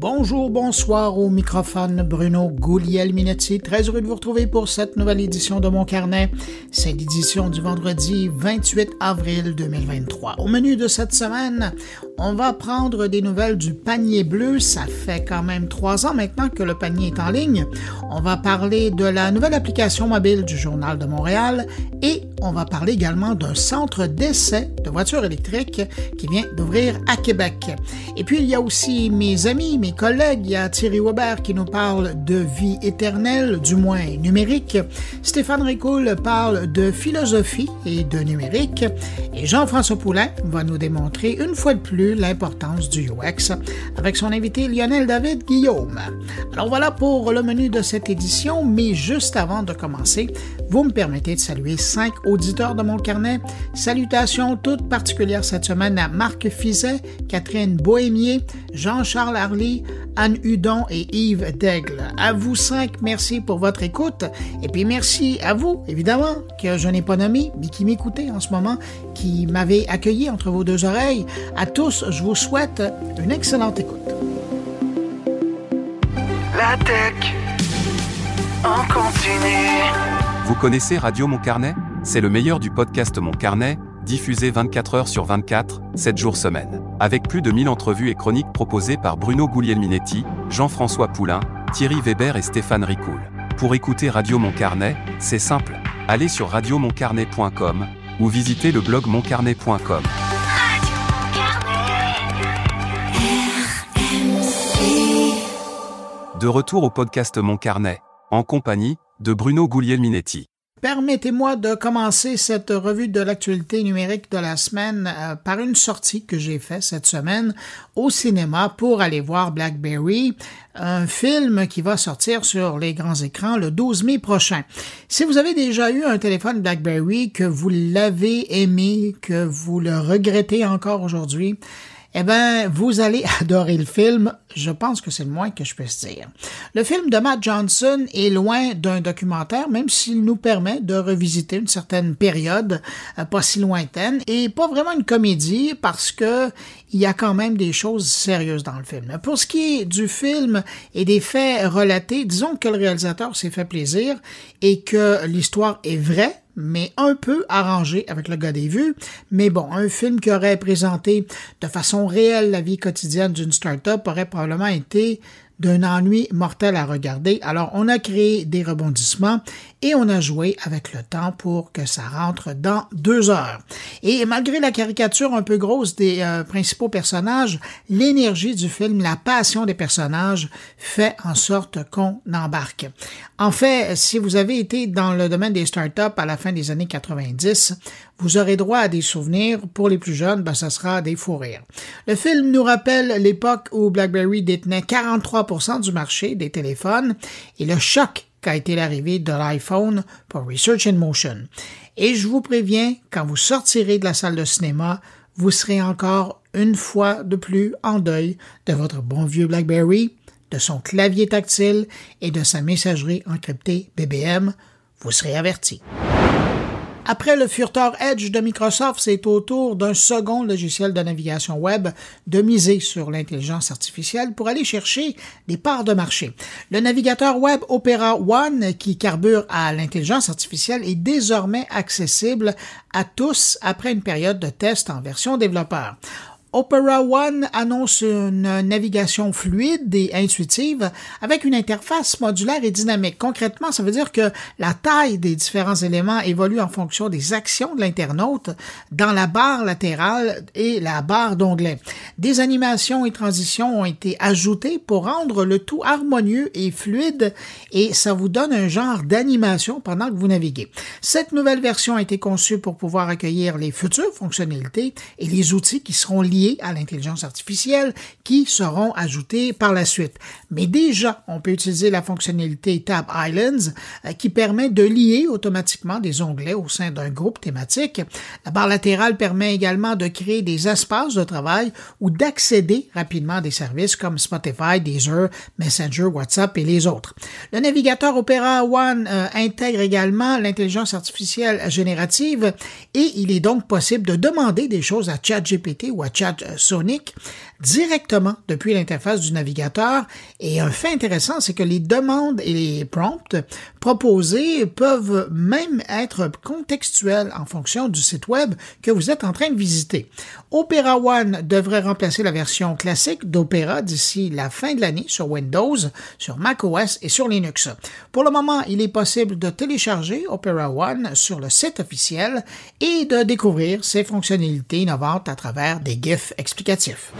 Bonjour, bonsoir, au microphone Bruno Guglielminetti. Très heureux de vous retrouver pour cette nouvelle édition de Mon Carnet. C'est l'édition du vendredi 28 avril 2023. Au menu de cette semaine, on va prendre des nouvelles du panier bleu. Ça fait quand même 3 ans maintenant que le panier est en ligne. On va parler de la nouvelle application mobile du Journal de Montréal et on va parler également d'un centre d'essai de voitures électriques qui vient d'ouvrir à Québec. Et puis, il y a aussi mes amis, mes collègues. Il y a Thierry Weber qui nous parle de vie éternelle, du moins numérique. Stéphane Ricoul parle de philosophie et de numérique. Et Jean-François Poulin va nous démontrer une fois de plus l'importance du UX avec son invité Lionel David Guillaume. Alors voilà pour le menu de cette édition, mais juste avant de commencer, vous me permettez de saluer 5 auditeurs de Mon Carnet. Salutations toutes particulières cette semaine à Marc Fizet, Catherine Bohémier, Jean-Charles Harly, Anne Hudon et Yves Daigle. À vous 5, merci pour votre écoute. Et puis merci à vous, évidemment, que je n'ai pas nommé, mais qui m'écoutez en ce moment, qui m'avez accueilli entre vos deux oreilles. À tous, je vous souhaite une excellente écoute. La tech, on continue. Vous connaissez Radio Mon Carnet ? C'est le meilleur du podcast Mon Carnet, diffusé 24 heures sur 24, 7 jours semaine. Avec plus de 1000 entrevues et chroniques proposées par Bruno Guglielminetti, Jean-François Poulin, Thierry Weber et Stéphane Ricoul. Pour écouter Radio Mon Carnet, c'est simple. Allez sur radiomoncarnet.com ou visitez le blog moncarnet.com. De retour au podcast Mon Carnet, en compagnie de Bruno Guglielminetti. Permettez-moi de commencer cette revue de l'actualité numérique de la semaine par une sortie que j'ai faite cette semaine au cinéma pour aller voir Blackberry, un film qui va sortir sur les grands écrans le 12 mai prochain. Si vous avez déjà eu un téléphone Blackberry, que vous l'avez aimé, que vous le regrettez encore aujourd'hui, eh bien, vous allez adorer le film. Je pense que c'est le moins que je puisse dire. Le film de Matt Johnson est loin d'un documentaire, même s'il nous permet de revisiter une certaine période pas si lointaine, et pas vraiment une comédie parce que il y a quand même des choses sérieuses dans le film. Pour ce qui est du film et des faits relatés, disons que le réalisateur s'est fait plaisir et que l'histoire est vraie, mais un peu arrangé avec le gars des vues. Mais bon, un film qui aurait présenté de façon réelle la vie quotidienne d'une start-up aurait probablement été d'un ennui mortel à regarder. Alors, on a créé des rebondissements et on a joué avec le temps pour que ça rentre dans 2 heures. Et malgré la caricature un peu grosse des principaux personnages, l'énergie du film, la passion des personnages fait en sorte qu'on embarque. En fait, si vous avez été dans le domaine des startups à la fin des années 90, vous aurez droit à des souvenirs. Pour les plus jeunes, ça sera des fous rires. Le film nous rappelle l'époque où BlackBerry détenait 43% du marché des téléphones et le choc qu'a été l'arrivée de l'iPhone pour Research in Motion. Et je vous préviens, quand vous sortirez de la salle de cinéma, vous serez encore une fois de plus en deuil de votre bon vieux BlackBerry, de son clavier tactile et de sa messagerie encryptée BBM. Vous serez avertis. Après le furteur Edge de Microsoft, c'est au tour d'un second logiciel de navigation web de miser sur l'intelligence artificielle pour aller chercher des parts de marché. Le navigateur web Opera One, qui carbure à l'intelligence artificielle, est désormais accessible à tous après une période de test en version développeur. Opera One annonce une navigation fluide et intuitive avec une interface modulaire et dynamique. Concrètement, ça veut dire que la taille des différents éléments évolue en fonction des actions de l'internaute dans la barre latérale et la barre d'onglet. Des animations et transitions ont été ajoutées pour rendre le tout harmonieux et fluide et ça vous donne un genre d'animation pendant que vous naviguez. Cette nouvelle version a été conçue pour pouvoir accueillir les futures fonctionnalités et les outils qui seront liés à l'intelligence artificielle qui seront ajoutés par la suite. Mais déjà, on peut utiliser la fonctionnalité Tab Islands qui permet de lier automatiquement des onglets au sein d'un groupe thématique. La barre latérale permet également de créer des espaces de travail ou d'accéder rapidement à des services comme Spotify, Deezer, Messenger, WhatsApp et les autres. Le navigateur Opera One intègre également l'intelligence artificielle générative et il est donc possible de demander des choses à ChatGPT ou à ChatGPT Snapchat Sonic directement depuis l'interface du navigateur. Et un fait intéressant, c'est que les demandes et les prompts proposés peuvent même être contextuels en fonction du site web que vous êtes en train de visiter. Opera One devrait remplacer la version classique d'Opera d'ici la fin de l'année sur Windows, sur macOS et sur Linux. Pour le moment, il est possible de télécharger Opera One sur le site officiel et de découvrir ses fonctionnalités innovantes à travers des GIFs explicatifs.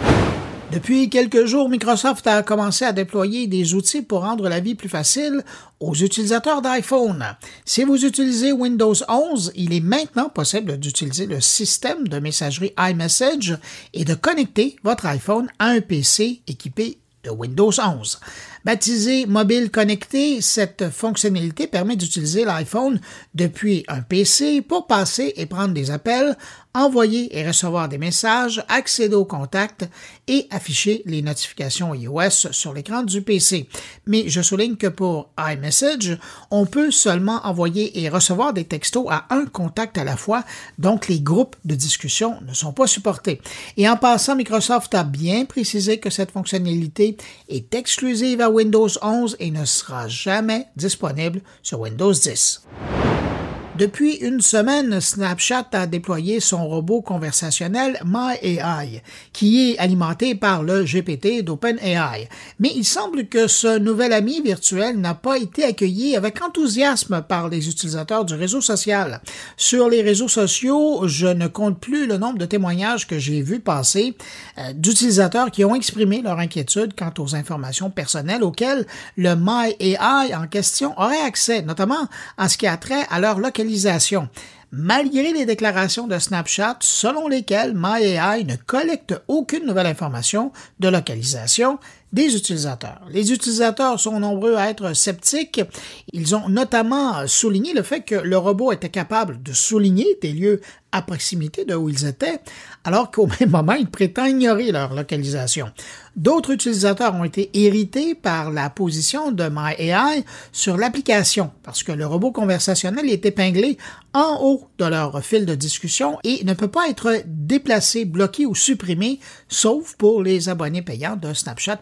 Depuis quelques jours, Microsoft a commencé à déployer des outils pour rendre la vie plus facile aux utilisateurs d'iPhone. Si vous utilisez Windows 11, il est maintenant possible d'utiliser le système de messagerie iMessage et de connecter votre iPhone à un PC équipé de Windows 11. Baptisé Mobile Connecté, cette fonctionnalité permet d'utiliser l'iPhone depuis un PC pour passer et prendre des appels, envoyer et recevoir des messages, accéder aux contacts et afficher les notifications iOS sur l'écran du PC. Mais je souligne que pour iMessage, on peut seulement envoyer et recevoir des textos à un contact à la fois, donc les groupes de discussion ne sont pas supportés. Et en passant, Microsoft a bien précisé que cette fonctionnalité est exclusive à Windows 11 et ne sera jamais disponible sur Windows 10. Depuis une semaine, Snapchat a déployé son robot conversationnel MyAI, qui est alimenté par le GPT d'OpenAI. Mais il semble que ce nouvel ami virtuel n'a pas été accueilli avec enthousiasme par les utilisateurs du réseau social. Sur les réseaux sociaux, je ne compte plus le nombre de témoignages que j'ai vus passer d'utilisateurs qui ont exprimé leur inquiétude quant aux informations personnelles auxquelles le MyAI en question aurait accès, notamment en ce qui a trait à leur localisation. Malgré les déclarations de Snapchat selon lesquelles MyAI ne collecte aucune nouvelle information de localisation des utilisateurs. Les utilisateurs sont nombreux à être sceptiques. Ils ont notamment souligné le fait que le robot était capable de souligner des lieux à proximité de où ils étaient, alors qu'au même moment, il prétend ignorer leur localisation. D'autres utilisateurs ont été irrités par la position de MyAI sur l'application, parce que le robot conversationnel est épinglé en haut de leur fil de discussion et ne peut pas être déplacé, bloqué ou supprimé, sauf pour les abonnés payants de Snapchat+.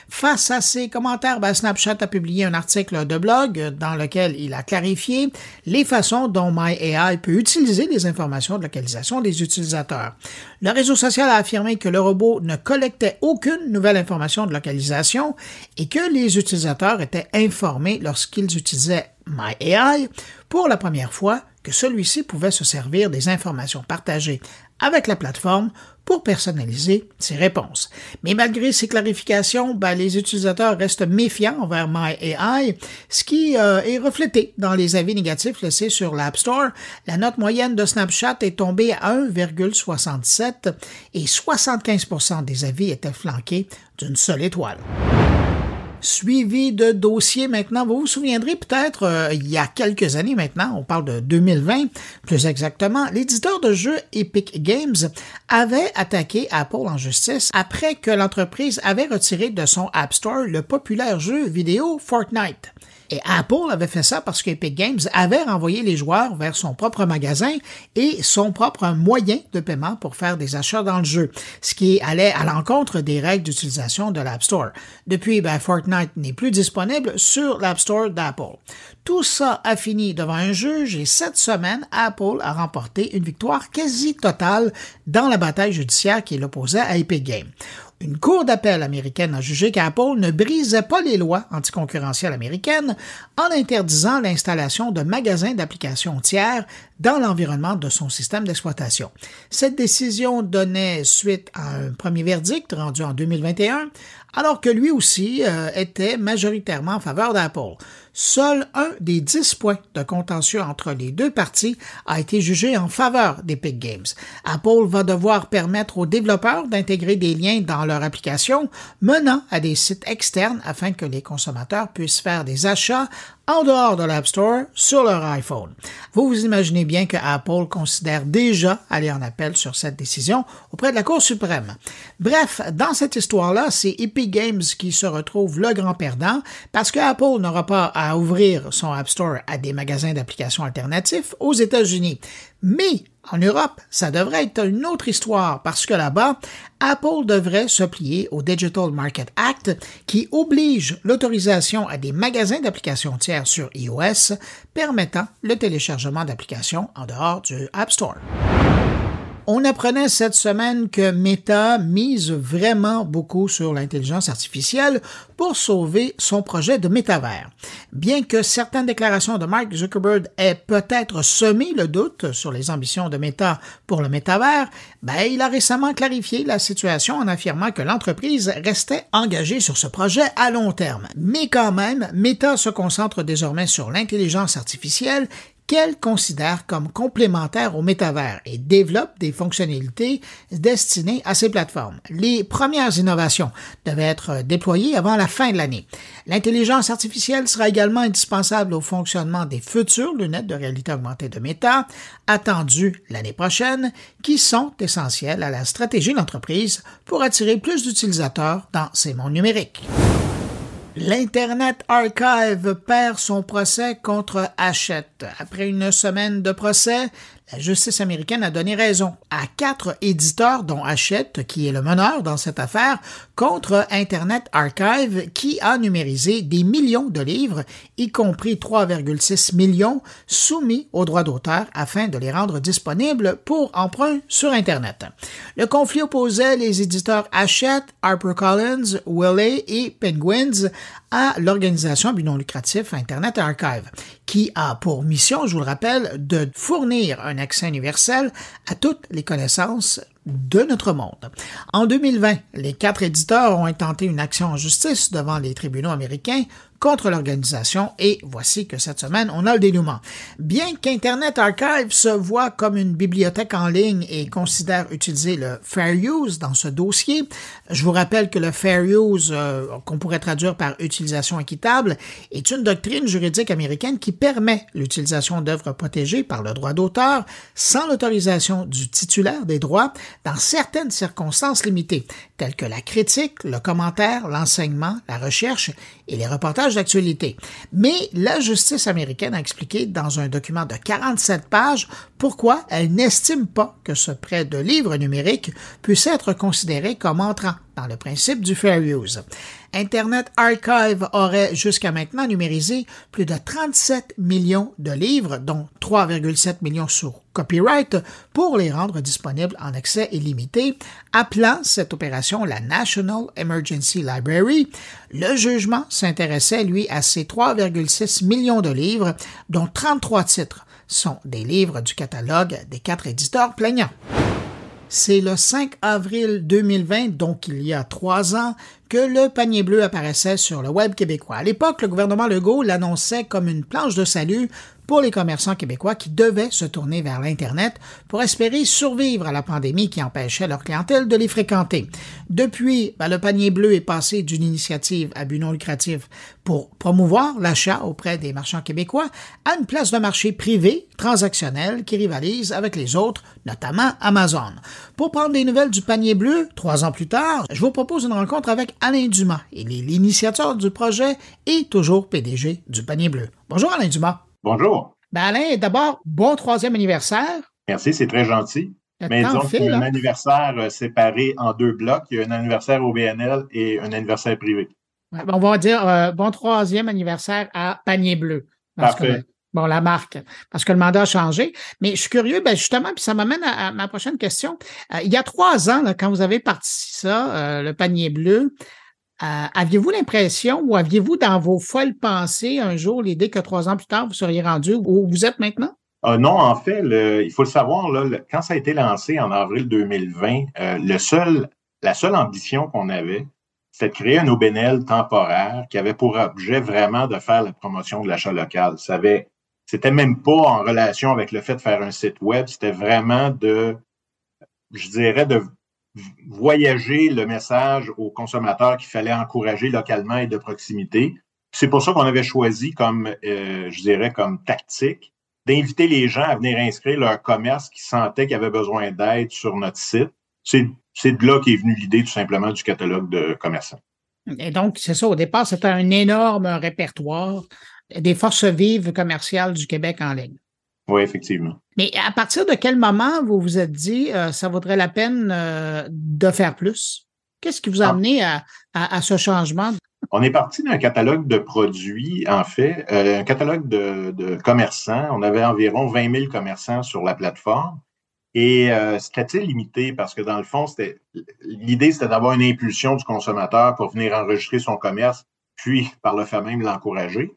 Face à ces commentaires, Snapchat a publié un article de blog dans lequel il a clarifié les façons dont MyAI peut utiliser les informations de localisation des utilisateurs. Le réseau social a affirmé que le robot ne collectait aucune nouvelle information de localisation et que les utilisateurs étaient informés lorsqu'ils utilisaient MyAI pour la première fois que celui-ci pouvait se servir des informations partagées avec la plateforme pour personnaliser ses réponses. Mais malgré ces clarifications, les utilisateurs restent méfiants envers MyAI, ce qui est reflété dans les avis négatifs laissés sur l'App Store. La note moyenne de Snapchat est tombée à 1,67 et 75% des avis étaient flanqués d'une seule étoile. Suivi de dossiers maintenant. Vous vous souviendrez peut-être, il y a quelques années maintenant, on parle de 2020 plus exactement, l'éditeur de jeux Epic Games avait attaqué Apple en justice après que l'entreprise avait retiré de son App Store le populaire jeu vidéo Fortnite. Et Apple avait fait ça parce qu'Epic Games avait renvoyé les joueurs vers son propre magasin et son propre moyen de paiement pour faire des achats dans le jeu, ce qui allait à l'encontre des règles d'utilisation de l'App Store. Depuis, Fortnite n'est plus disponible sur l'App Store d'Apple. Tout ça a fini devant un juge et cette semaine, Apple a remporté une victoire quasi totale dans la bataille judiciaire qui l'opposait à Epic Games. Une cour d'appel américaine a jugé qu'Apple ne brisait pas les lois anticoncurrentielles américaines en interdisant l'installation de magasins d'applications tiers dans l'environnement de son système d'exploitation. Cette décision donnait suite à un premier verdict rendu en 2021, alors que lui aussi était majoritairement en faveur d'Apple. Seul un des 10 points de contentieux entre les deux parties a été jugé en faveur d'Epic Games. Apple va devoir permettre aux développeurs d'intégrer des liens dans leur application menant à des sites externes afin que les consommateurs puissent faire des achats en dehors de l'App Store sur leur iPhone. Vous vous imaginez bien que Apple considère déjà aller en appel sur cette décision auprès de la Cour suprême. Bref, dans cette histoire-là, c'est Epic Games qui se retrouve le grand perdant parce que Apple n'aura pas à ouvrir son App Store à des magasins d'applications alternatifs aux États-Unis. Mais En Europe, ça devrait être une autre histoire parce que là-bas, Apple devrait se plier au Digital Market Act qui oblige l'autorisation à des magasins d'applications tiers sur iOS permettant le téléchargement d'applications en dehors du App Store. On apprenait cette semaine que Meta mise vraiment beaucoup sur l'intelligence artificielle pour sauver son projet de métavers. Bien que certaines déclarations de Mark Zuckerberg aient peut-être semé le doute sur les ambitions de Meta pour le métavers, il a récemment clarifié la situation en affirmant que l'entreprise restait engagée sur ce projet à long terme. Mais quand même, Meta se concentre désormais sur l'intelligence artificielle qu'elle considère comme complémentaire au métavers et développe des fonctionnalités destinées à ces plateformes. Les premières innovations devaient être déployées avant la fin de l'année. L'intelligence artificielle sera également indispensable au fonctionnement des futures lunettes de réalité augmentée de Meta, attendues l'année prochaine, qui sont essentielles à la stratégie de l'entreprise pour attirer plus d'utilisateurs dans ces mondes numériques. L'Internet Archive perd son procès contre Hachette. Après une semaine de procès, la justice américaine a donné raison à 4 éditeurs, dont Hachette, qui est le meneur dans cette affaire, contre Internet Archive, qui a numérisé des millions de livres, y compris 3,6 millions, soumis aux droits d'auteur afin de les rendre disponibles pour emprunt sur Internet. Le conflit opposait les éditeurs Hachette, HarperCollins, Wiley et Penguins à l'organisation à but non lucratif Internet Archive, qui a pour mission, je vous le rappelle, de fournir un accès universel à toutes les connaissances de notre monde. En 2020, les 4 éditeurs ont intenté une action en justice devant les tribunaux américains contre l'organisation et voici que cette semaine, on a le dénouement. Bien qu'Internet Archive se voit comme une bibliothèque en ligne et considère utiliser le Fair Use dans ce dossier, je vous rappelle que le Fair Use, qu'on pourrait traduire par utilisation équitable, est une doctrine juridique américaine qui permet l'utilisation d'œuvres protégées par le droit d'auteur sans l'autorisation du titulaire des droits dans certaines circonstances limitées, telles que la critique, le commentaire, l'enseignement, la recherche et les reportages d'actualité. Mais la justice américaine a expliqué dans un document de 47 pages pourquoi elle n'estime pas que ce prêt de livres numériques puisse être considéré comme entrant dans le principe du Fair Use. Internet Archive aurait jusqu'à maintenant numérisé plus de 37 millions de livres, dont 3,7 millions sur copyright, pour les rendre disponibles en accès illimité, appelant cette opération la National Emergency Library. Le jugement s'intéressait, lui, à ces 3,6 millions de livres, dont 33 titres sont des livres du catalogue des 4 éditeurs plaignants. C'est le 5 avril 2020, donc il y a 3 ans, que le panier bleu apparaissait sur le web québécois. À l'époque, le gouvernement Legault l'annonçait comme une planche de salut pour les commerçants québécois qui devaient se tourner vers l'Internet pour espérer survivre à la pandémie qui empêchait leur clientèle de les fréquenter. Depuis, le panier bleu est passé d'une initiative à but non lucratif pour promouvoir l'achat auprès des marchands québécois à une place de marché privée, transactionnelle, qui rivalise avec les autres, notamment Amazon. Pour prendre des nouvelles du panier bleu, 3 ans plus tard, je vous propose une rencontre avec Alain Dumas. Il est l'initiateur du projet et toujours PDG du panier bleu. Bonjour Alain Dumas. Bonjour. Alain, d'abord, bon 3e anniversaire. Merci, c'est très gentil. Mais disons qu'il y a un anniversaire séparé en 2 blocs. Il y a un anniversaire au BNL et un anniversaire privé. Ouais, on va dire bon 3e anniversaire à Panier Bleu. Parfait. La marque, parce que le mandat a changé. Mais je suis curieux, justement, puis ça m'amène à ma prochaine question. Il y a 3 ans, là, quand vous avez parti ça, le Panier Bleu, aviez-vous l'impression ou aviez-vous dans vos folles pensées un jour l'idée que 3 ans plus tard, vous seriez rendu où vous êtes maintenant? Non, en fait, il faut le savoir, là, quand ça a été lancé en avril 2020, la seule ambition qu'on avait, c'était de créer un OBNL temporaire qui avait pour objet vraiment de faire la promotion de l'achat local. C'était même pas en relation avec le fait de faire un site web, c'était vraiment de voyager le message aux consommateurs qu'il fallait encourager localement et de proximité. C'est pour ça qu'on avait choisi comme tactique d'inviter les gens à venir inscrire leur commerce qui sentaient qu'ils avaient besoin d'aide sur notre site. C'est de là qu'est venue l'idée tout simplement du catalogue de commerçants. Et donc, c'est ça, au départ, c'était un énorme répertoire des forces vives commerciales du Québec en ligne. Oui, effectivement. Mais à partir de quel moment vous vous êtes dit ça vaudrait la peine de faire plus? Qu'est-ce qui vous a Ah, amené à ce changement? on est parti d'un catalogue de produits, en fait, un catalogue de commerçants. On avait environ 20 000 commerçants sur la plateforme. Et c'était très limité parce que dans le fond, l'idée, c'était d'avoir une impulsion du consommateur pour venir enregistrer son commerce, puis par le fait même l'encourager.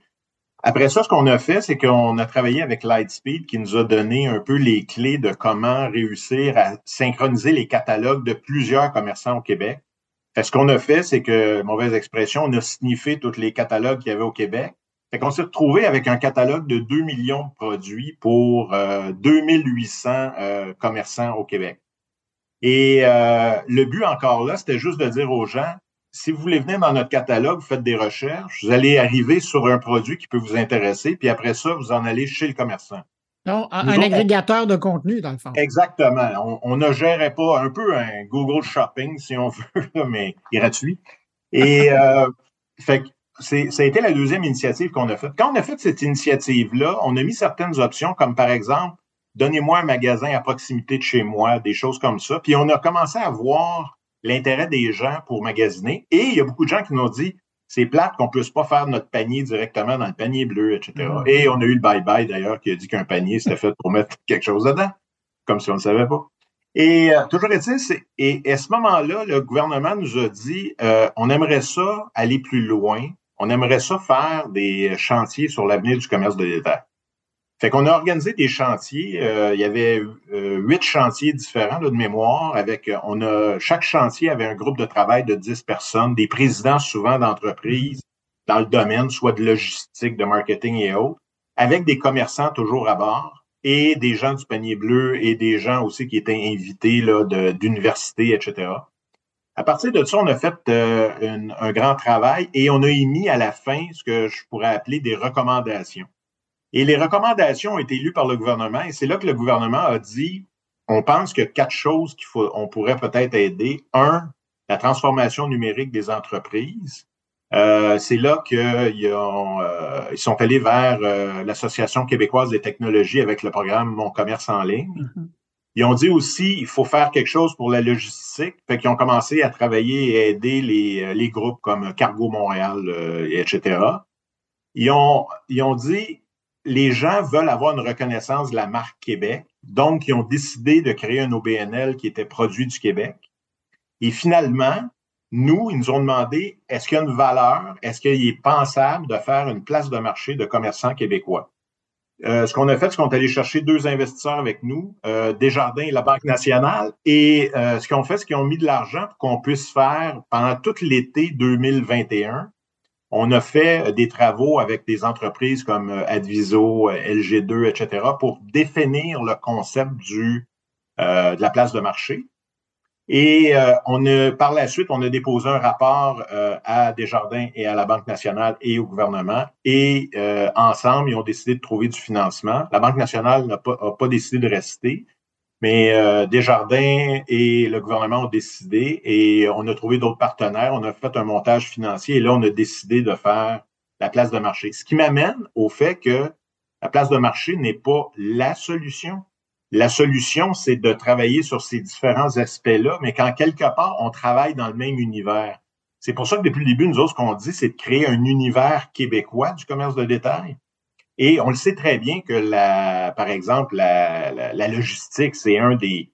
Après ça, ce qu'on a fait, c'est qu'on a travaillé avec Lightspeed qui nous a donné un peu les clés de comment réussir à synchroniser les catalogues de plusieurs commerçants au Québec. Ce qu'on a fait, c'est que, mauvaise expression, on a sniffé tous les catalogues qu'il y avait au Québec. Fait qu'on s'est retrouvé avec un catalogue de 2 millions de produits pour 2800 commerçants au Québec. Et le but encore là, c'était juste de dire aux gens, si vous voulez venir dans notre catalogue, vous faites des recherches, vous allez arriver sur un produit qui peut vous intéresser, puis après ça, vous en allez chez le commerçant. Donc, un agrégateur de contenu, dans le fond. Exactement. On ne gérait pas un peu un Google Shopping, si on veut, mais gratuit. Et fait que ça a été la deuxième initiative qu'on a faite. Quand on a fait cette initiative-là, on a mis certaines options, comme par exemple, donnez-moi un magasin à proximité de chez moi, des choses comme ça. Puis on a commencé à voir l'intérêt des gens pour magasiner. Et il y a beaucoup de gens qui nous ont dit, c'est plate qu'on ne puisse pas faire notre panier directement dans le panier bleu, etc. Et on a eu le bye-bye, d'ailleurs, qui a dit qu'un panier, c'était fait pour mettre quelque chose dedans, comme si on ne le savait pas. Et toujours est-il, et à ce moment-là, le gouvernement nous a dit, on aimerait ça aller plus loin, on aimerait ça faire des chantiers sur l'avenir du commerce de détail. Fait qu'on a organisé des chantiers, il y avait 8 chantiers différents là, de mémoire, chaque chantier avait un groupe de travail de 10 personnes, des présidents souvent d'entreprises dans le domaine, soit de logistique, de marketing et autres, avec des commerçants toujours à bord et des gens du panier bleu et des gens aussi qui étaient invités là, d'universités, etc. À partir de ça, on a fait un grand travail et on a émis à la fin ce que je pourrais appeler des recommandations. Et les recommandations ont été lues par le gouvernement et c'est là que le gouvernement a dit, on pense qu'il y a 4 choses on pourrait peut-être aider. 1, la transformation numérique des entreprises. C'est là qu'ils sont allés vers l'Association québécoise des technologies avec le programme Mon commerce en ligne. Ils ont dit aussi, il faut faire quelque chose pour la logistique. Fait qu'ils ont commencé à travailler et aider les groupes comme Cargo Montréal, etc. Ils ont dit, les gens veulent avoir une reconnaissance de la marque Québec. Donc, ils ont décidé de créer un OBNL qui était produit du Québec. Et finalement, ils nous ont demandé, est-ce qu'il y a une valeur, est-ce qu'il est pensable de faire une place de marché de commerçants québécois? Ce qu'on a fait, c'est qu'on est allé chercher 2 investisseurs avec nous, Desjardins et la Banque nationale. Et ce qu'ils ont fait, c'est qu'ils ont mis de l'argent pour qu'on puisse faire, pendant tout l'été 2021, on a fait des travaux avec des entreprises comme Adviso, LG2, etc., pour définir le concept de la place de marché. Et par la suite, on a déposé un rapport à Desjardins et à la Banque nationale et au gouvernement. Et ensemble, ils ont décidé de trouver du financement. La Banque nationale n'a pas décidé de rester, mais Desjardins et le gouvernement ont décidé et on a trouvé d'autres partenaires. On a fait un montage financier et là, on a décidé de faire la place de marché. Ce qui m'amène au fait que la place de marché n'est pas la solution. La solution, c'est de travailler sur ces différents aspects-là, mais quand quelque part, on travaille dans le même univers. C'est pour ça que depuis le début, nous autres, ce qu'on dit, c'est de créer un univers québécois du commerce de détail. Et on le sait très bien que, par exemple, la logistique, c'est un des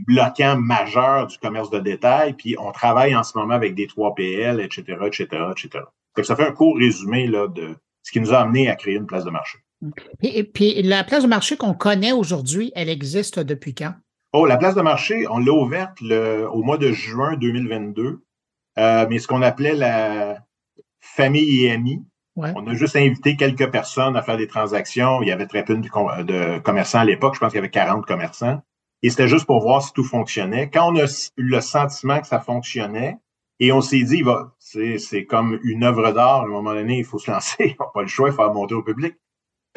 bloquants majeurs du commerce de détail, puis on travaille en ce moment avec des 3PL, etc., etc., etc. Donc, ça fait un court résumé là, de ce qui nous a amené à créer une place de marché. Et puis, la place de marché qu'on connaît aujourd'hui, elle existe depuis quand? Oh, la place de marché, on l'a ouverte au mois de juin 2022, mais ce qu'on appelait la famille et amis. Ouais. On a juste invité quelques personnes à faire des transactions. Il y avait très peu de commerçants à l'époque. Je pense qu'il y avait 40 commerçants. Et c'était juste pour voir si tout fonctionnait. Quand on a eu le sentiment que ça fonctionnait, et on s'est dit, c'est comme une œuvre d'art. À un moment donné, il faut se lancer. Il n'y a pas le choix, il faut la montrer au public.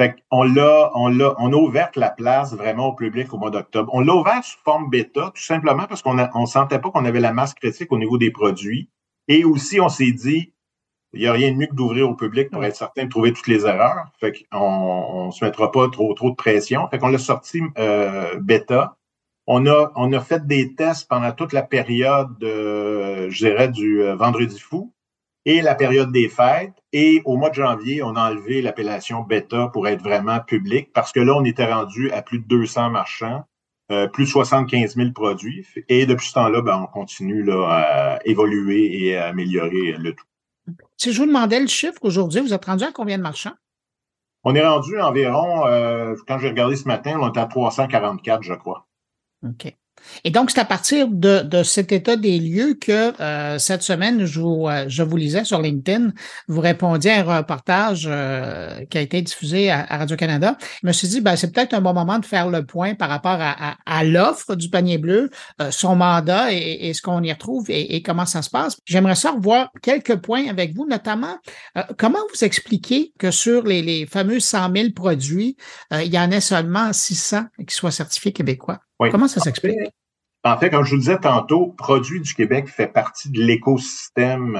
Fait qu'on on a ouvert la place vraiment au public au mois d'octobre. On l'a ouvert sous forme bêta, tout simplement parce qu'on sentait pas qu'on avait la masse critique au niveau des produits. Et aussi, on s'est dit, il n'y a rien de mieux que d'ouvrir au public pour être certain de trouver toutes les erreurs. Fait qu'on ne se mettra pas trop de pression. Fait qu'on l'a sorti bêta. On a fait des tests pendant toute la période, je dirais, du Vendredi fou et la période des fêtes. Et au mois de janvier, on a enlevé l'appellation bêta pour être vraiment public parce que là, on était rendu à plus de 200 marchands, plus de 75 000 produits. Et depuis ce temps-là, on continue là, à évoluer et à améliorer le tout. Si je vous demandais le chiffre aujourd'hui, vous êtes rendu à combien de marchands? On est rendu environ, quand j'ai regardé ce matin, on est à 344, je crois. OK. Et donc, c'est à partir de cet état des lieux que cette semaine, je vous lisais sur LinkedIn, vous répondiez à un reportage qui a été diffusé à Radio-Canada. Je me suis dit, c'est peut-être un bon moment de faire le point par rapport à l'offre du panier bleu, son mandat et ce qu'on y retrouve et comment ça se passe. J'aimerais ça revoir quelques points avec vous, notamment comment vous expliquez que sur les fameux 100 000 produits, il y en ait seulement 600 qui soient certifiés québécois. Oui. Comment ça s'explique? En fait, comme je vous le disais tantôt, Produits du Québec fait partie de l'écosystème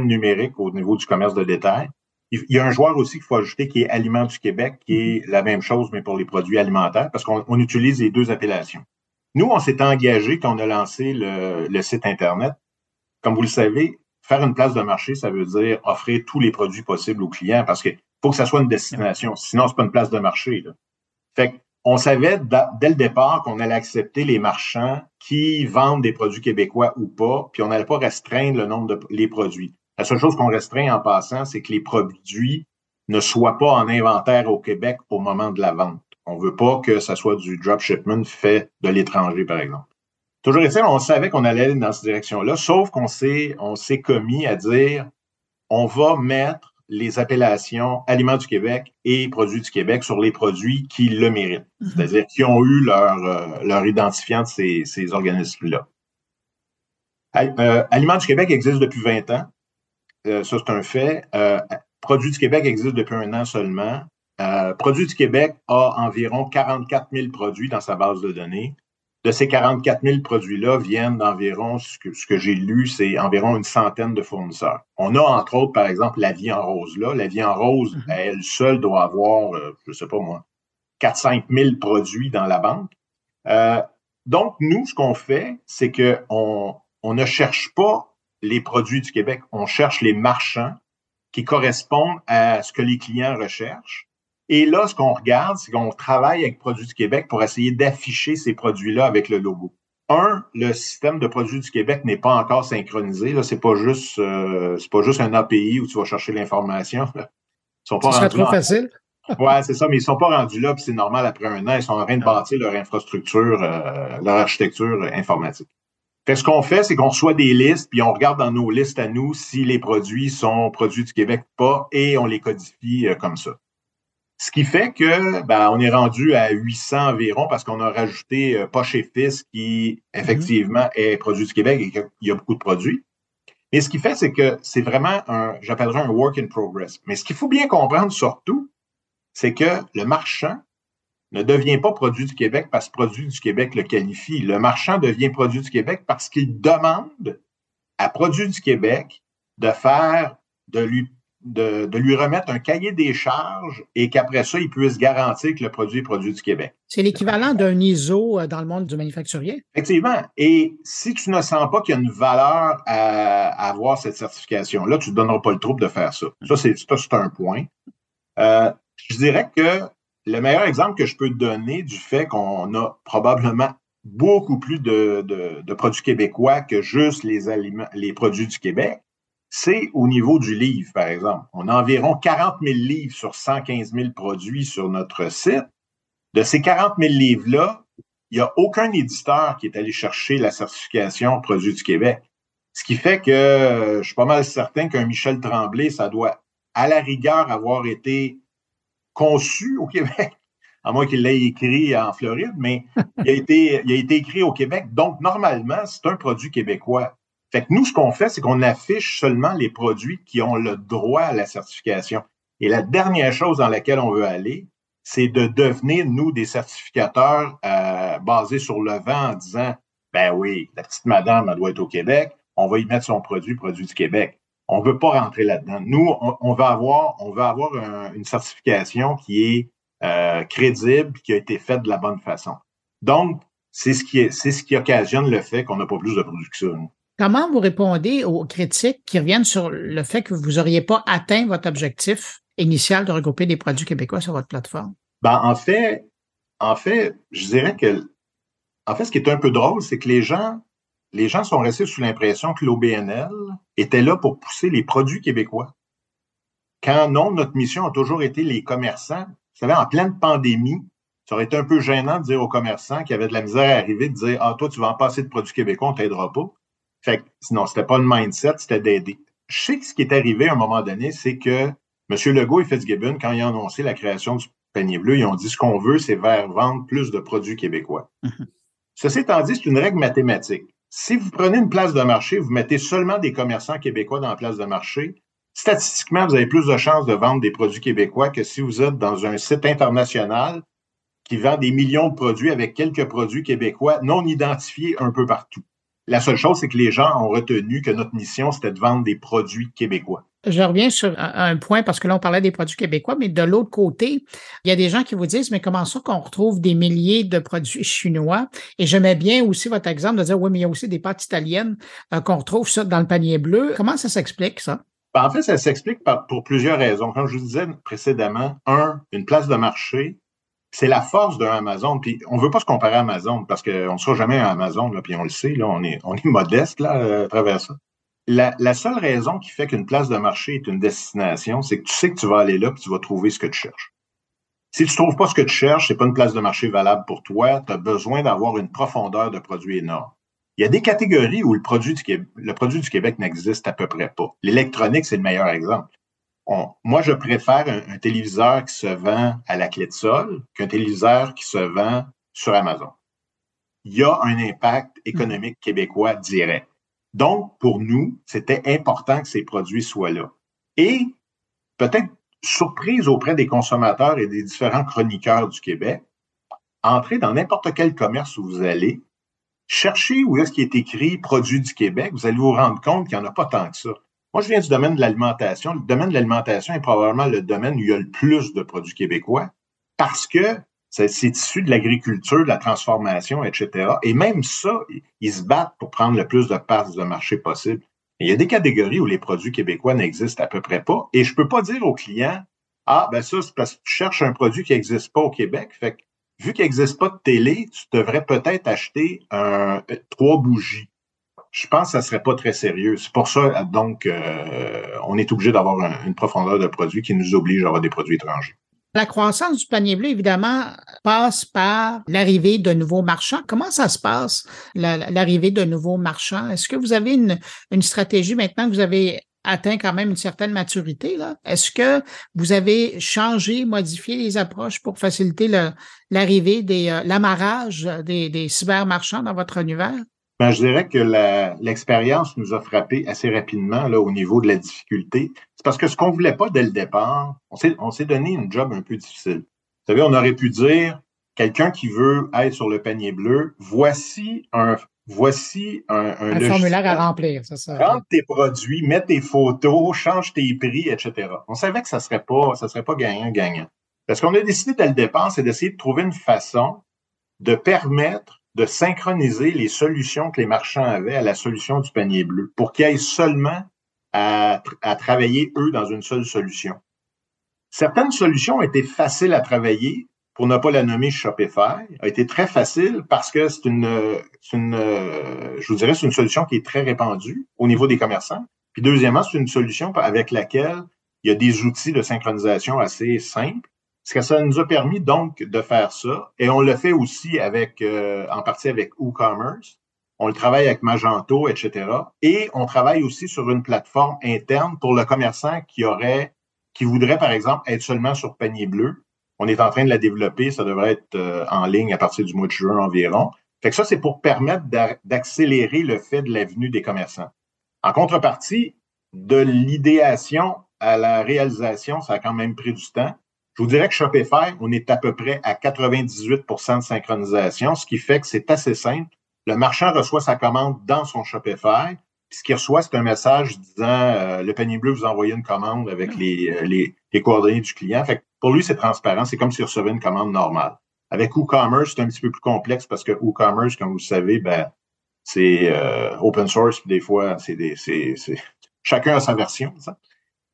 numérique au niveau du commerce de détail. Il y a un joueur aussi qu'il faut ajouter qui est Aliments du Québec, qui est la même chose, mais pour les produits alimentaires, parce qu'on utilise les deux appellations. Nous, on s'est engagé quand on a lancé le site Internet. Comme vous le savez, faire une place de marché, ça veut dire offrir tous les produits possibles aux clients, parce qu'il faut que ça soit une destination. Sinon, c'est pas une place de marché, là. Fait on savait dès le départ qu'on allait accepter les marchands qui vendent des produits québécois ou pas, puis on n'allait pas restreindre le nombre les produits. La seule chose qu'on restreint en passant, c'est que les produits ne soient pas en inventaire au Québec au moment de la vente. On veut pas que ça soit du dropshipment fait de l'étranger, par exemple. Toujours est-il, on savait qu'on allait aller dans cette direction-là, sauf qu'on s'est commis à dire on va mettre les appellations Aliments du Québec et Produits du Québec sur les produits qui le méritent, c'est-à-dire qui ont eu leur identifiant de ces organismes-là. Aliments du Québec existe depuis 20 ans. Ça, c'est un fait. Produits du Québec existe depuis 1 an seulement. Produits du Québec a environ 44 000 produits dans sa base de données. De ces 44 000 produits-là viennent d'environ, ce que j'ai lu, c'est environ une centaine de fournisseurs. On a, entre autres, par exemple, la Vie en Rose. Là. La Vie en Rose, elle seule doit avoir, je sais pas moi, 4-5 000 produits dans la banque. Donc, nous, ce qu'on fait, c'est qu'on ne cherche pas les produits du Québec, on cherche les marchands qui correspondent à ce que les clients recherchent. Et là, ce qu'on regarde, c'est qu'on travaille avec Produits du Québec pour essayer d'afficher ces produits-là avec le logo. Le système de Produits du Québec n'est pas encore synchronisé. Là, c'est pas juste un API où tu vas chercher l'information. Ils sont pas rendus trop facile. Ouais, c'est ça, mais ils sont pas rendus là, puis c'est normal après 1 an. Ils sont en train de bâtir leur infrastructure, leur architecture informatique. Fait que ce qu'on fait, c'est qu'on reçoit des listes, puis on regarde dans nos listes à nous si les produits sont Produits du Québec ou pas, et on les codifie comme ça. Ce qui fait que on est rendu à 800 environ parce qu'on a rajouté Poche et Fils qui, effectivement, est Produit du Québec et qu'il y a beaucoup de produits. Mais ce qui fait, c'est que c'est vraiment j'appellerais un work in progress. Mais ce qu'il faut bien comprendre surtout, c'est que le marchand ne devient pas Produit du Québec parce que Produit du Québec le qualifie. Le marchand devient Produit du Québec parce qu'il demande à Produit du Québec de lui remettre un cahier des charges et qu'après ça, il puisse garantir que le produit est Produit du Québec. C'est l'équivalent d'un ISO dans le monde du manufacturier. Effectivement. Et si tu ne sens pas qu'il y a une valeur à avoir cette certification-là, tu ne te donneras pas le trouble de faire ça. Ça, c'est un point. Je dirais que le meilleur exemple que je peux te donner du fait qu'on a probablement beaucoup plus de produits québécois que juste les produits du Québec, c'est au niveau du livre, par exemple. On a environ 40 000 livres sur 115 000 produits sur notre site. De ces 40 000 livres-là, il n'y a aucun éditeur qui est allé chercher la certification Produits du Québec. Ce qui fait que je suis pas mal certain qu'un Michel Tremblay, ça doit, à la rigueur, avoir été conçu au Québec, à moins qu'il l'ait écrit en Floride, mais il a été écrit au Québec. Donc, normalement, c'est un produit québécois. Fait que nous, ce qu'on fait, c'est qu'on affiche seulement les produits qui ont le droit à la certification. Et la dernière chose dans laquelle on veut aller, c'est de devenir, nous, des certificateurs basés sur le vent en disant, ben oui, la petite madame, elle doit être au Québec, on va y mettre son produit du Québec. On veut pas rentrer là-dedans. Nous, on veut avoir une certification qui est crédible, qui a été faite de la bonne façon. Donc, c'est ce qui occasionne le fait qu'on n'a pas plus de produits que ça. Nous. Comment vous répondez aux critiques qui reviennent sur le fait que vous n'auriez pas atteint votre objectif initial de regrouper des produits québécois sur votre plateforme? Ben, en fait, je dirais que, ce qui est un peu drôle, c'est que les gens sont restés sous l'impression que l'OBNL était là pour pousser les produits québécois. Quand non, notre mission a toujours été les commerçants. Vous savez, en pleine pandémie, ça aurait été un peu gênant de dire aux commerçants qui avaient de la misère à arriver, de dire « Ah, toi, tu vas en passer de produits québécois, on t'aidera pas. » Fait que, sinon, c'était pas le mindset, c'était d'aider. Je sais que ce qui est arrivé à un moment donné, c'est que M. Legault et Fitzgibbon, quand ils ont annoncé la création du panier bleu, ils ont dit ce qu'on veut, c'est vendre plus de produits québécois. Ceci étant dit, c'est une règle mathématique. Si vous prenez une place de marché, vous mettez seulement des commerçants québécois dans la place de marché, statistiquement, vous avez plus de chances de vendre des produits québécois que si vous êtes dans un site international qui vend des millions de produits avec quelques produits québécois non identifiés un peu partout. La seule chose, c'est que les gens ont retenu que notre mission, c'était de vendre des produits québécois. Je reviens sur un point parce que là, on parlait des produits québécois, mais de l'autre côté, il y a des gens qui vous disent, mais comment ça qu'on retrouve des milliers de produits chinois? Et j'aimais bien aussi votre exemple de dire, oui, mais il y a aussi des pâtes italiennes qu'on retrouve ça dans le panier bleu. Comment ça s'explique, ça? Ben, en fait, ça s'explique pour plusieurs raisons. Comme je vous disais précédemment, une place de marché, c'est la force d'un Amazon. Puis on ne veut pas se comparer à Amazon parce qu'on ne sera jamais à Amazon, là, puis on le sait, là, on est modeste là, à travers ça. La seule raison qui fait qu'une place de marché est une destination, c'est que tu sais que tu vas aller là et tu vas trouver ce que tu cherches. Si tu ne trouves pas ce que tu cherches, c'est pas une place de marché valable pour toi, tu as besoin d'avoir une profondeur de produit énorme. Il y a des catégories où le produit du Québec n'existe à peu près pas. L'électronique, c'est le meilleur exemple. Moi, je préfère un téléviseur qui se vend à la clé de sol qu'un téléviseur qui se vend sur Amazon. Il y a un impact économique québécois direct. Donc, pour nous, c'était important que ces produits soient là. Et peut-être surprise auprès des consommateurs et des différents chroniqueurs du Québec, entrez dans n'importe quel commerce où vous allez, cherchez où est-ce qu'il est écrit « Produits du Québec », vous allez vous rendre compte qu'il n'y en a pas tant que ça. Moi, je viens du domaine de l'alimentation. Le domaine de l'alimentation est probablement le domaine où il y a le plus de produits québécois parce que c'est issu de l'agriculture, de la transformation, etc. Et même ça, ils se battent pour prendre le plus de parts de marché possible. Et il y a des catégories où les produits québécois n'existent à peu près pas. Et je peux pas dire aux clients, ah, ben ça, c'est parce que tu cherches un produit qui n'existe pas au Québec. Fait que, vu qu'il n'existe pas de télé, tu devrais peut-être acheter 3 bougies. Je pense que ça serait pas très sérieux. C'est pour ça, donc, on est obligé d'avoir une profondeur de produits qui nous oblige à avoir des produits étrangers. La croissance du panier bleu, évidemment, passe par l'arrivée de nouveaux marchands. Comment ça se passe, l'arrivée de nouveaux marchands? Est-ce que vous avez une stratégie maintenant que vous avez atteint quand même une certaine maturité, là? Est-ce que vous avez changé, modifié les approches pour faciliter l'arrivée l'amarrage des cybermarchands dans votre univers? Ben, je dirais que l'expérience nous a frappé assez rapidement là, au niveau de la difficulté. C'est parce que ce qu'on voulait pas dès le départ, on s'est donné une job un peu difficile. Vous savez, on aurait pu dire, quelqu'un qui veut être sur le panier bleu, voici un formulaire à remplir, c'est ça. Rentre tes produits, mets tes photos, change tes prix, etc. On savait que ça serait pas gagnant-gagnant. Parce qu'on a décidé dès le départ, c'est d'essayer de trouver une façon de permettre de synchroniser les solutions que les marchands avaient à la solution du panier bleu pour qu'ils aillent seulement à travailler, eux, dans une seule solution. Certaines solutions ont été faciles à travailler, pour ne pas la nommer Shopify, a été très facile parce que c'est une solution qui est très répandue au niveau des commerçants. Puis deuxièmement, c'est une solution avec laquelle il y a des outils de synchronisation assez simples. Parce que ça nous a permis donc de faire ça. Et on le fait aussi en partie avec WooCommerce. On le travaille avec Magento, etc. Et on travaille aussi sur une plateforme interne pour le commerçant qui voudrait, par exemple, être seulement sur panier bleu. On est en train de la développer. Ça devrait être en ligne à partir du mois de juin environ. Fait que ça, c'est pour permettre d'accélérer le fait de la venue des commerçants. En contrepartie, de l'idéation à la réalisation, ça a quand même pris du temps. Je vous dirais que Shopify, on est à peu près à 98% de synchronisation, ce qui fait que c'est assez simple. Le marchand reçoit sa commande dans son Shopify. Puis ce qu'il reçoit, c'est un message disant le panier bleu vous a envoyé une commande avec les coordonnées du client. Fait que pour lui, c'est transparent. C'est comme s'il recevait une commande normale. Avec WooCommerce, c'est un petit peu plus complexe parce que WooCommerce, comme vous le savez, c'est open source. Puis des fois, chacun a sa version. Ça.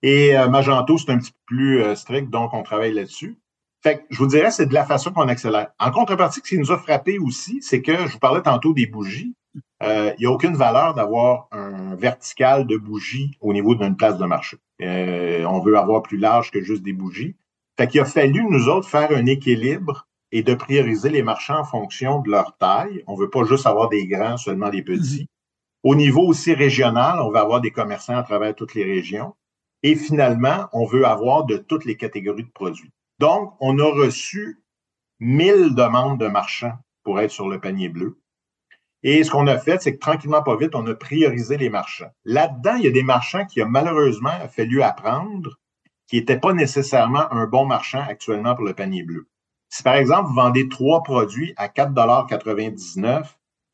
Et Magento, c'est un petit peu plus strict, donc on travaille là-dessus. Fait que je vous dirais, c'est de la façon qu'on accélère. En contrepartie, ce qui nous a frappé aussi, c'est que je vous parlais tantôt des bougies. Il n'y a aucune valeur d'avoir un vertical de bougies au niveau d'une place de marché. On veut avoir plus large que juste des bougies. Fait qu'il a fallu, nous autres, faire un équilibre et de prioriser les marchands en fonction de leur taille. On veut pas juste avoir des grands, seulement des petits. Au niveau aussi régional, on veut avoir des commerçants à travers toutes les régions. Et finalement, on veut avoir de toutes les catégories de produits. Donc, on a reçu 1000 demandes de marchands pour être sur le panier bleu. Et ce qu'on a fait, c'est que tranquillement, pas vite, on a priorisé les marchands. Là-dedans, il y a des marchands qui a malheureusement fallu apprendre qui n'étaient pas nécessairement un bon marchand actuellement pour le panier bleu. Si par exemple, vous vendez 3 produits à 4,99 $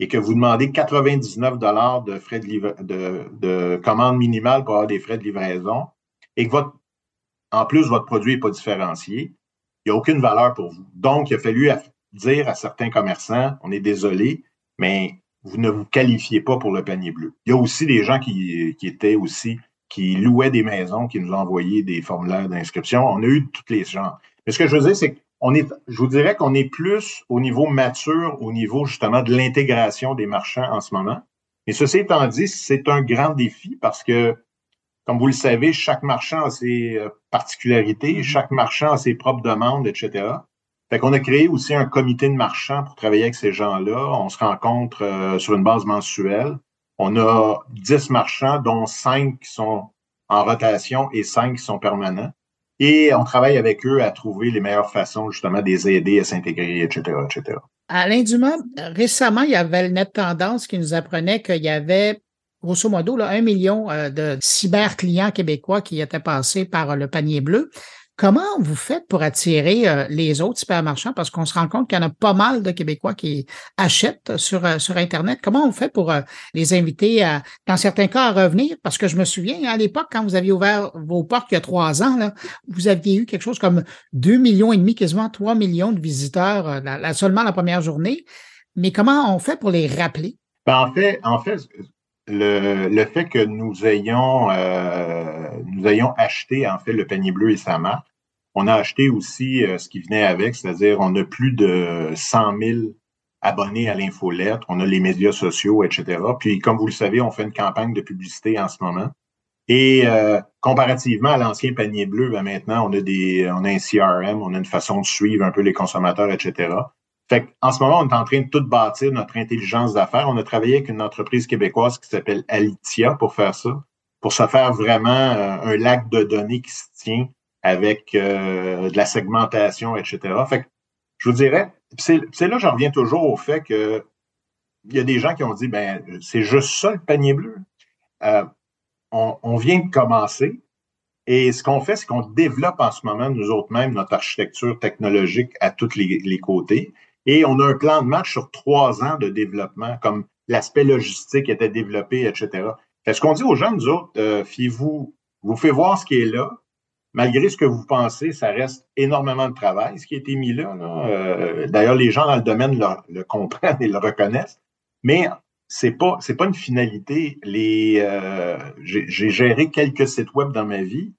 et que vous demandez 99 $ de frais de commande minimale pour avoir des frais de livraison et que en plus, votre produit n'est pas différencié, il n'y a aucune valeur pour vous. Donc, il a fallu dire à certains commerçants, on est désolé, mais vous ne vous qualifiez pas pour le panier bleu. Il y a aussi des gens qui louaient des maisons, qui nous ont envoyé des formulaires d'inscription. On a eu de tous les genres. Mais ce que je veux dire, c'est je vous dirais qu'on est plus au niveau mature, au niveau justement de l'intégration des marchands en ce moment. Mais ceci étant dit, c'est un grand défi parce que comme vous le savez, chaque marchand a ses particularités, chaque marchand a ses propres demandes, etc. Fait qu'on a créé aussi un comité de marchands pour travailler avec ces gens-là. On se rencontre sur une base mensuelle. On a 10 marchands, dont 5 qui sont en rotation et 5 qui sont permanents. Et on travaille avec eux à trouver les meilleures façons, justement, de les aider à s'intégrer, etc., etc. Alain Dumas, récemment, il y avait le Net Tendance qui nous apprenait qu'il y avait grosso modo, là, 1 million de cyber-clients québécois qui étaient passés par le panier bleu. Comment vous faites pour attirer les autres supermarchands? Parce qu'on se rend compte qu'il y en a pas mal de Québécois qui achètent sur Internet. Comment on fait pour les inviter, dans certains cas, à revenir? Parce que je me souviens, à l'époque, quand vous aviez ouvert vos portes il y a 3 ans, là, vous aviez eu quelque chose comme 2,5 millions, quasiment 3 millions de visiteurs seulement la première journée. Mais comment on fait pour les rappeler? En fait, le fait que nous ayons acheté en fait le panier bleu et sa marque, on a acheté aussi ce qui venait avec, c'est-à-dire on a plus de 100 000 abonnés à l'infolettre, on a les médias sociaux, etc. Puis comme vous le savez, on fait une campagne de publicité en ce moment. Et comparativement à l'ancien panier bleu, maintenant on a un CRM, on a une façon de suivre un peu les consommateurs, etc. Fait qu'en ce moment, on est en train de tout bâtir notre intelligence d'affaires. On a travaillé avec une entreprise québécoise qui s'appelle Alitia pour faire ça, pour se faire vraiment un lac de données qui se tient avec de la segmentation, etc. Fait que je vous dirais, c'est là que j'en reviens toujours au fait que il y a des gens qui ont dit, c'est juste ça le panier bleu. On vient de commencer. Et ce qu'on fait, c'est qu'on développe en ce moment, nous autres mêmes, notre architecture technologique à tous les côtés. Et on a un plan de match sur 3 ans de développement, comme l'aspect logistique était développé, etc. Fait ce qu'on dit aux gens, nous autres, fiez-vous, vous faites voir ce qui est là. Malgré ce que vous pensez, ça reste énormément de travail, ce qui a été mis là. D'ailleurs, les gens dans le domaine le comprennent et le reconnaissent. Mais c'est pas une finalité. J'ai géré quelques sites web dans ma vie.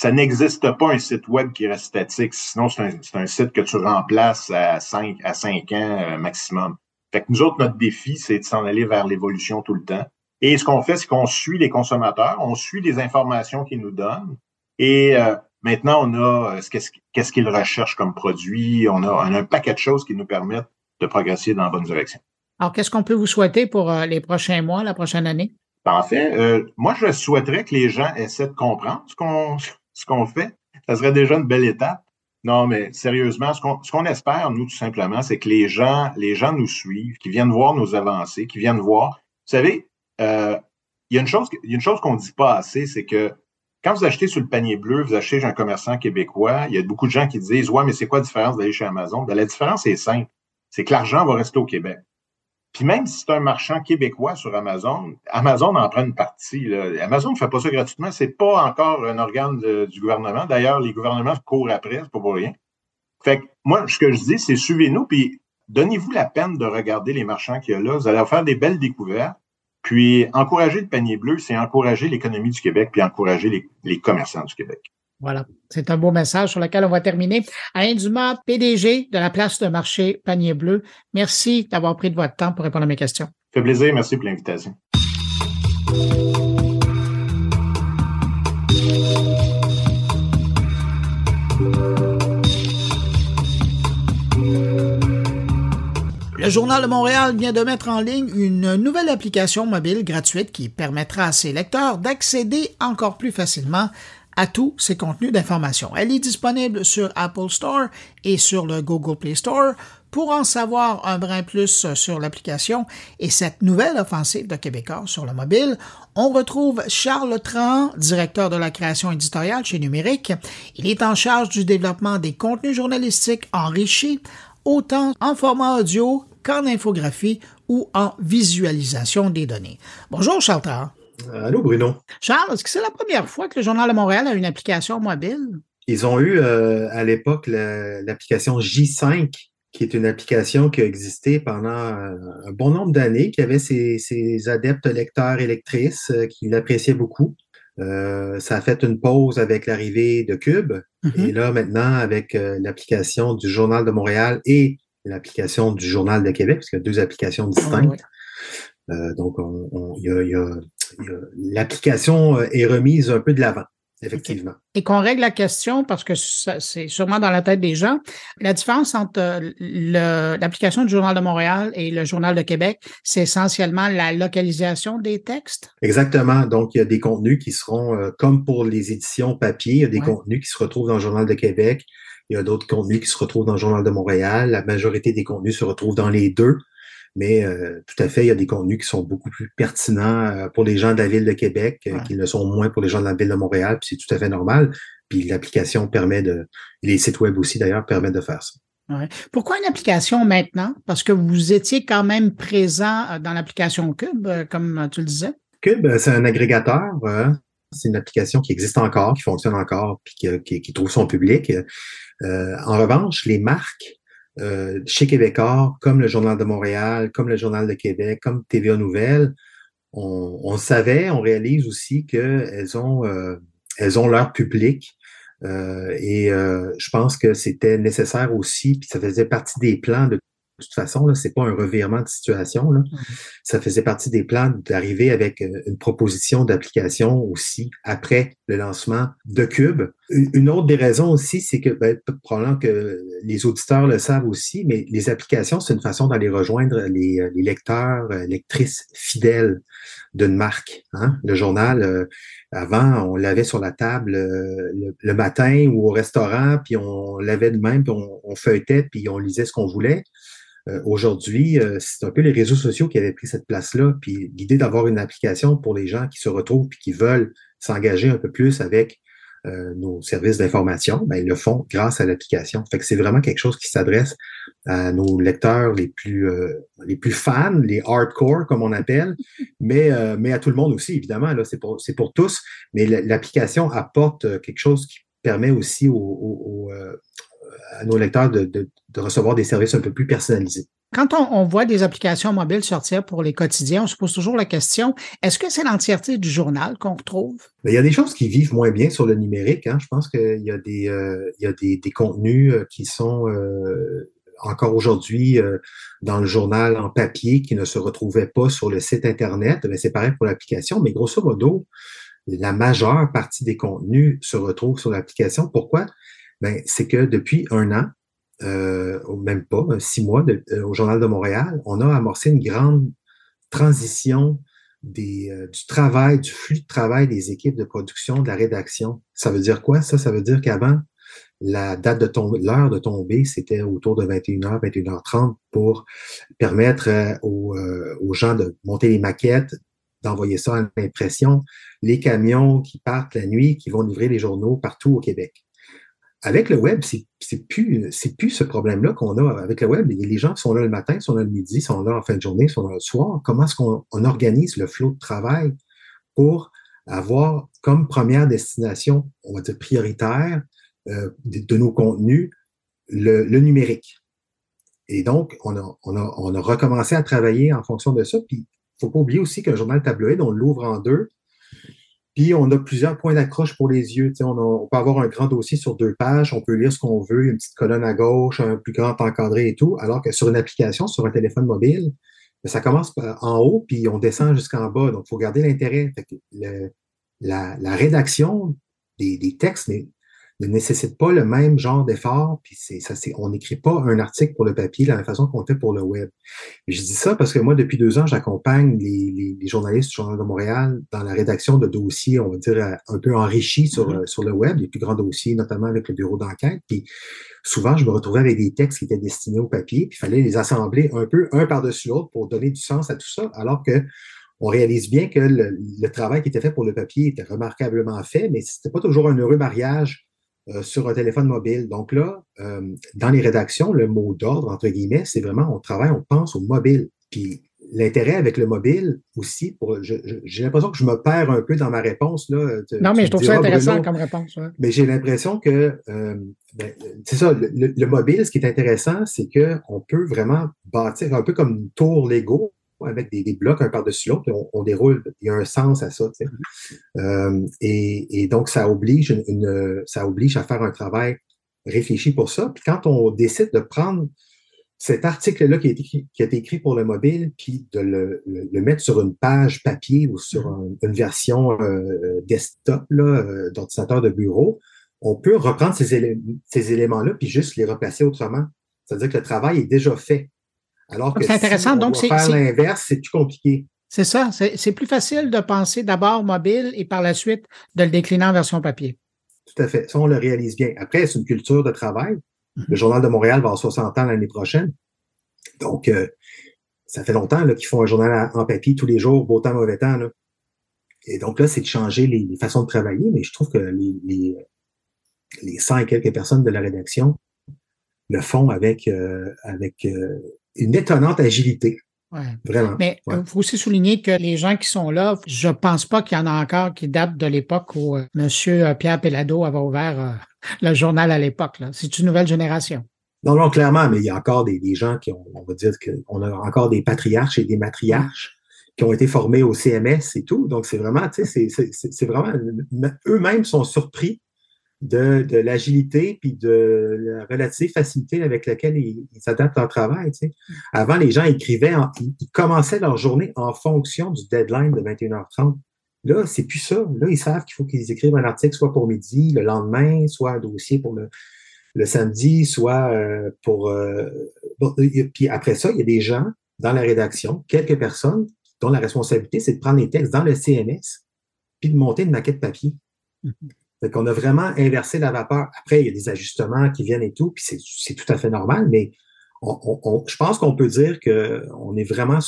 Ça n'existe pas un site web qui reste statique. Sinon, c'est un site que tu remplaces à 5 ans maximum. Fait que nous autres, notre défi, c'est de s'en aller vers l'évolution tout le temps. Et ce qu'on fait, c'est qu'on suit les consommateurs, on suit les informations qu'ils nous donnent. Et maintenant, on a qu'est-ce qu'ils recherchent comme produit. On a un paquet de choses qui nous permettent de progresser dans la bonne direction. Alors, qu'est-ce qu'on peut vous souhaiter pour les prochains mois, la prochaine année? En fait, moi, je souhaiterais que les gens essaient de comprendre ce qu'on fait. Ça serait déjà une belle étape. Non, mais sérieusement, ce qu'on espère, nous, tout simplement, c'est que les gens nous suivent, qu'ils viennent voir nos avancées, qu'ils viennent voir. Vous savez, il y a une chose qu'on ne dit pas assez, c'est que quand vous achetez sur le panier bleu, vous achetez chez un commerçant québécois, il y a beaucoup de gens qui disent « Ouais, mais c'est quoi la différence d'aller chez Amazon? » La différence est simple. C'est que l'argent va rester au Québec. Puis même si c'est un marchand québécois sur Amazon, Amazon en prend une partie. Là. Amazon ne fait pas ça gratuitement. C'est pas encore un organe du gouvernement. D'ailleurs, les gouvernements courent après, c'est pas pour rien. Fait que moi, ce que je dis, c'est suivez-nous, puis donnez-vous la peine de regarder les marchands qu'il y a là. Vous allez faire des belles découvertes. Puis encourager le panier bleu, c'est encourager l'économie du Québec, puis encourager les commerçants du Québec. Voilà, c'est un beau message sur lequel on va terminer. Alain Dumas, PDG de la place de marché Panier Bleu, merci d'avoir pris de votre temps pour répondre à mes questions. Ça fait plaisir, merci pour l'invitation. Le Journal de Montréal vient de mettre en ligne une nouvelle application mobile gratuite qui permettra à ses lecteurs d'accéder encore plus facilement à tous ses contenus d'information. Elle est disponible sur Apple Store et sur le Google Play Store. Pour en savoir un brin plus sur l'application et cette nouvelle offensive de Québécois sur le mobile, on retrouve Charles Trahan, directeur de la création éditoriale chez Numérique. Il est en charge du développement des contenus journalistiques enrichis, autant en format audio qu'en infographie ou en visualisation des données. Bonjour Charles Trahan. Allô Bruno. Charles, est-ce que c'est la première fois que le Journal de Montréal a une application mobile? Ils ont eu à l'époque l'application J5, qui est une application qui a existé pendant un bon nombre d'années, qui avait ses adeptes lecteurs et lectrices qui l'appréciaient beaucoup. Ça a fait une pause avec l'arrivée de Cube. Et là, maintenant, avec l'application du Journal de Montréal et l'application du Journal de Québec, parce qu'il y a deux applications distinctes. Donc, l'application est remise un peu de l'avant, effectivement. Okay. Et qu'on règle la question, parce que c'est sûrement dans la tête des gens, la différence entre l'application du Journal de Montréal et le Journal de Québec, c'est essentiellement la localisation des textes? Exactement. Donc, il y a des contenus qui seront, comme pour les éditions papier, il y a des contenus qui se retrouvent dans le Journal de Québec, il y a d'autres contenus qui se retrouvent dans le Journal de Montréal. La majorité des contenus se retrouvent dans les deux. Mais tout à fait, il y a des contenus qui sont beaucoup plus pertinents pour les gens de la Ville de Québec qu'ils le sont moins pour les gens de la Ville de Montréal, puis c'est tout à fait normal. Puis l'application les sites web aussi d'ailleurs, permettent de faire ça. Ouais. Pourquoi une application maintenant? Parce que vous étiez quand même présent dans l'application Cube, comme tu le disais. Cube, c'est un agrégateur. C'est une application qui existe encore, qui fonctionne encore, puis qui trouve son public. En revanche, les marques chez Québécois, comme le Journal de Montréal, comme le Journal de Québec, comme TVA Nouvelles, on savait, on réalise aussi qu'elles ont leur public et je pense que c'était nécessaire aussi, puis ça faisait partie des plans de toute façon, là, c'est pas un revirement de situation, là. Ça faisait partie des plans d'arriver avec une proposition d'application aussi après le lancement de Cube. Une autre des raisons aussi, c'est que probablement que les auditeurs le savent aussi, mais les applications, c'est une façon d'aller rejoindre les lecteurs, lectrices fidèles d'une marque. Hein? Le journal, avant, on l'avait sur la table le matin ou au restaurant, puis on l'avait de même, puis on feuilletait, puis on lisait ce qu'on voulait. Aujourd'hui, c'est un peu les réseaux sociaux qui avaient pris cette place-là, puis l'idée d'avoir une application pour les gens qui se retrouvent puis qui veulent s'engager un peu plus avec nos services d'information, ben, ils le font grâce à l'application. Fait que c'est vraiment quelque chose qui s'adresse à nos lecteurs les plus fans, les hardcore comme on appelle, mais à tout le monde aussi, évidemment, là, c'est pour tous, mais l'application apporte quelque chose qui permet aussi à nos lecteurs de recevoir des services un peu plus personnalisés. Quand on voit des applications mobiles sortir pour les quotidiens, on se pose toujours la question, est-ce que c'est l'entièreté du journal qu'on retrouve? Il y a des choses qui vivent moins bien sur le numérique. Hein. Je pense qu'il y a des contenus qui sont encore aujourd'hui dans le journal en papier qui ne se retrouvaient pas sur le site Internet. Mais c'est pareil pour l'application. Mais grosso modo, la majeure partie des contenus se retrouvent sur l'application. Pourquoi? Ben, c'est que depuis un an, même pas, 6 mois au Journal de Montréal, on a amorcé une grande transition du travail, du flux de travail des équipes de production, de la rédaction. Ça veut dire quoi, ça? Ça veut dire qu'avant, l'heure de tomber, c'était autour de 21h, 21h30 pour permettre aux gens de monter les maquettes, d'envoyer ça à l'impression, les camions qui partent la nuit, qui vont livrer les journaux partout au Québec. avec le web, c'est plus ce problème-là qu'on a avec le web. Les gens qui sont là le matin, sont là le midi, sont là en fin de journée, sont là le soir. Comment est-ce qu'on organise le flot de travail pour avoir comme première destination, on va dire prioritaire, de nos contenus, le numérique. Et donc, on a recommencé à travailler en fonction de ça. Puis, il ne faut pas oublier aussi qu'un journal tabloïd, on l'ouvre en deux. Puis, on a plusieurs points d'accroche pour les yeux. On peut avoir un grand dossier sur 2 pages, on peut lire ce qu'on veut, une petite colonne à gauche, un plus grand encadré et tout, alors que sur une application, sur un téléphone mobile, ça commence en haut, puis on descend jusqu'en bas. Donc, il faut garder l'intérêt. La rédaction des textes ne nécessite pas le même genre d'effort, puis on n'écrit pas un article pour le papier de la même façon qu'on fait pour le web. Et je dis ça parce que moi, depuis 2 ans, j'accompagne les journalistes du Journal de Montréal dans la rédaction de dossiers, on va dire, un peu enrichis sur le web, les plus grands dossiers, notamment avec le bureau d'enquête. Puis souvent, je me retrouvais avec des textes qui étaient destinés au papier, puis il fallait les assembler un peu, un par-dessus l'autre pour donner du sens à tout ça, alors que on réalise bien que le travail qui était fait pour le papier était remarquablement fait, mais c'était pas toujours un heureux mariage sur un téléphone mobile. Donc là, dans les rédactions, le mot d'ordre, entre guillemets, c'est vraiment on travaille, on pense au mobile. Puis l'intérêt avec le mobile aussi, j'ai l'impression que je me perds un peu dans ma réponse. Là. Non, mais je trouve ça intéressant Bruno, comme réponse. Ouais. Mais j'ai l'impression que, c'est ça, le mobile, ce qui est intéressant, c'est qu'on peut vraiment bâtir un peu comme une tour Lego, avec des blocs un par-dessus l'autre, on déroule, il y a un sens à ça. Et donc, ça oblige à faire un travail réfléchi pour ça. Puis quand on décide de prendre cet article-là qui a été écrit pour le mobile, puis de le mettre sur une page papier ou sur une version desktop d'ordinateur de bureau, on peut reprendre ces éléments-là puis juste les replacer autrement. C'est-à-dire que le travail est déjà fait. Alors que c'est intéressant. Si on donc, doit faire l'inverse, c'est plus compliqué. C'est ça. C'est plus facile de penser d'abord mobile et par la suite de le décliner en version papier. Tout à fait. Ça, on le réalise bien. Après, c'est une culture de travail. Le Journal de Montréal va avoir 60 ans l'année prochaine. Donc, ça fait longtemps qu'ils font un journal en papier tous les jours, beau temps, mauvais temps. Là. Et donc là, c'est de changer les façons de travailler, mais je trouve que les 100 et quelques personnes de la rédaction le font avec une étonnante agilité. Ouais. Vraiment. Mais il faut aussi souligner que les gens qui sont là, je pense pas qu'il y en a encore qui datent de l'époque où M. Pierre Pellado avait ouvert le journal à l'époque. Là. C'est une nouvelle génération. Non, clairement, mais il y a encore des gens qui on va dire qu'on a encore des patriarches et des matriarches qui ont été formés au CMS et tout. Donc, c'est vraiment, tu sais, c'est vraiment, eux-mêmes sont surpris de l'agilité puis de la relative facilité avec laquelle ils adaptent leur travail. Tu sais. Avant, les gens écrivaient, ils commençaient leur journée en fonction du deadline de 21h30. Là, c'est plus ça. Là, ils savent qu'il faut qu'ils écrivent un article soit pour midi, le lendemain, soit un dossier pour le samedi, soit puis après ça, il y a des gens dans la rédaction, quelques personnes dont la responsabilité, c'est de prendre les textes dans le CMS puis de monter une maquette papier. Fait qu'on a vraiment inversé la vapeur. Après, il y a des ajustements qui viennent et tout, puis c'est tout à fait normal, mais je pense qu'on peut dire qu'on est vraiment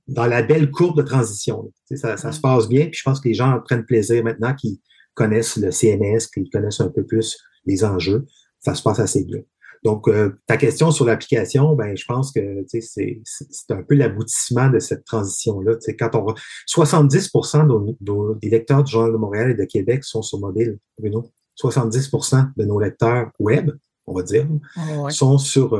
dans la belle courbe de transition. Ça se passe bien, puis je pense que les gens prennent plaisir maintenant qu'ils connaissent le CMS, qu'ils connaissent un peu plus les enjeux. Ça se passe assez bien. Donc, ta question sur l'application, ben, je pense que c'est un peu l'aboutissement de cette transition-là. Quand 70% des lecteurs du Journal de Montréal et de Québec sont sur mobile, Bruno. 70% de nos lecteurs web, on va dire, sont sur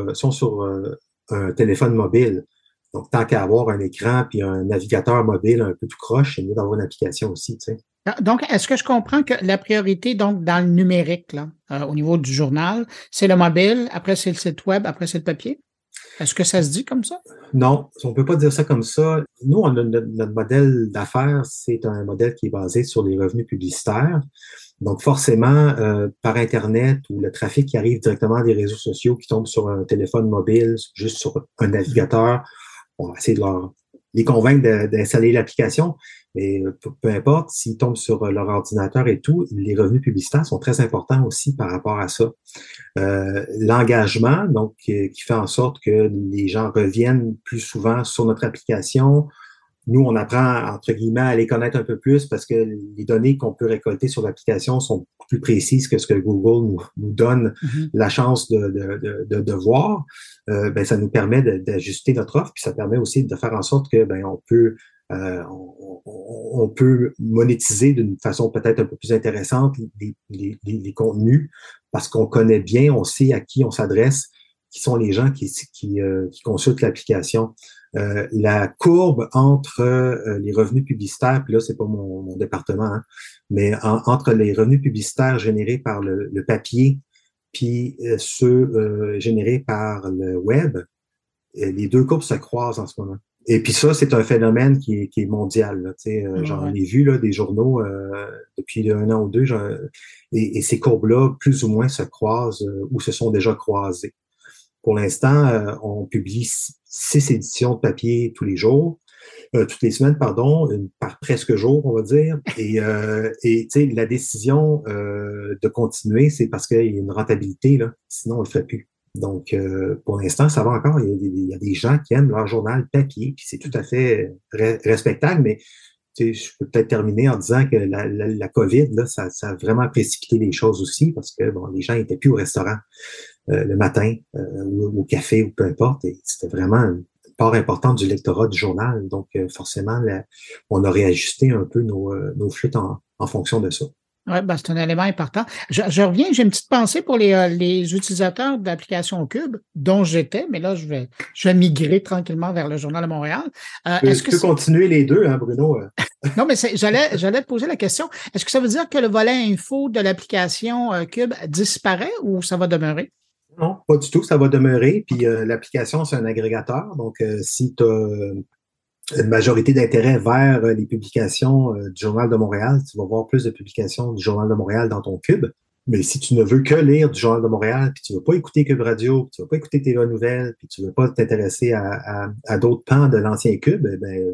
un téléphone mobile. Donc, tant qu'à avoir un écran puis un navigateur mobile un peu tout croche, c'est mieux d'avoir une application aussi, tu sais. Donc, est-ce que je comprends que la priorité, donc, dans le numérique, là, au niveau du journal, c'est le mobile, après c'est le site web, après c'est le papier? Est-ce que ça se dit comme ça? Non, on peut pas dire ça comme ça. Nous, notre modèle d'affaires, c'est un modèle qui est basé sur les revenus publicitaires. Donc, forcément, par Internet ou le trafic qui arrive directement des réseaux sociaux qui tombe sur un téléphone mobile, juste sur un navigateur, on va essayer de les convaincre d'installer l'application. Mais peu importe, s'ils tombent sur leur ordinateur et tout, les revenus publicitaires sont très importants aussi par rapport à ça. L'engagement, donc, qui fait en sorte que les gens reviennent plus souvent sur notre application. Nous, on apprend, entre guillemets, à les connaître un peu plus parce que les données qu'on peut récolter sur l'application sont beaucoup plus précises que ce que Google nous donne la chance de voir, ben, ça nous permet d'ajuster notre offre, puis ça permet aussi de faire en sorte que ben, on peut monétiser d'une façon peut-être un peu plus intéressante les contenus parce qu'on connaît bien, on sait à qui on s'adresse, qui sont les gens qui consultent l'application. La courbe entre les revenus publicitaires, puis là, c'est pas mon département, hein, mais entre les revenus publicitaires générés par le papier puis ceux générés par le web, les deux courbes se croisent en ce moment. Et puis ça, c'est un phénomène qui est mondial. Là, j'en ai vu là, des journaux depuis 1 an ou 2, et ces courbes-là, plus ou moins, se croisent ou se sont déjà croisées. Pour l'instant, on publie 6 éditions de papier tous les jours, toutes les semaines, pardon, par presque jour, on va dire. Et la décision de continuer, c'est parce qu'il y a une rentabilité, là, sinon on le fait plus. Donc, pour l'instant, ça va encore. Il y a des gens qui aiment leur journal papier, puis c'est tout à fait respectable, mais je peux peut-être terminer en disant que la COVID, là, ça a vraiment précipité les choses aussi, parce que bon, les gens n'étaient plus au restaurant le matin, ou au café, ou peu importe, et c'était vraiment une part importante du lectorat du journal. Donc, forcément, on a réajusté un peu nos flûtes en fonction de ça. Oui, ben c'est un élément important. Je reviens, j'ai une petite pensée pour les utilisateurs de l'application Cube, dont j'étais, mais là, je vais migrer tranquillement vers le Journal de Montréal. Tu peux continuer les deux, hein, Bruno? Non, mais j'allais te poser la question. Est-ce que ça veut dire que le volet info de l'application Cube disparaît ou ça va demeurer? Non, pas du tout, ça va demeurer. Puis l'application, c'est un agrégateur. Donc, si tu as une majorité d'intérêt vers les publications du Journal de Montréal, tu vas voir plus de publications du Journal de Montréal dans ton Cube. Mais si tu ne veux que lire du Journal de Montréal, puis tu ne veux pas écouter Cube Radio, puis tu ne veux pas écouter TVA Nouvelles, puis tu ne veux pas t'intéresser à d'autres pans de l'ancien Cube, ben,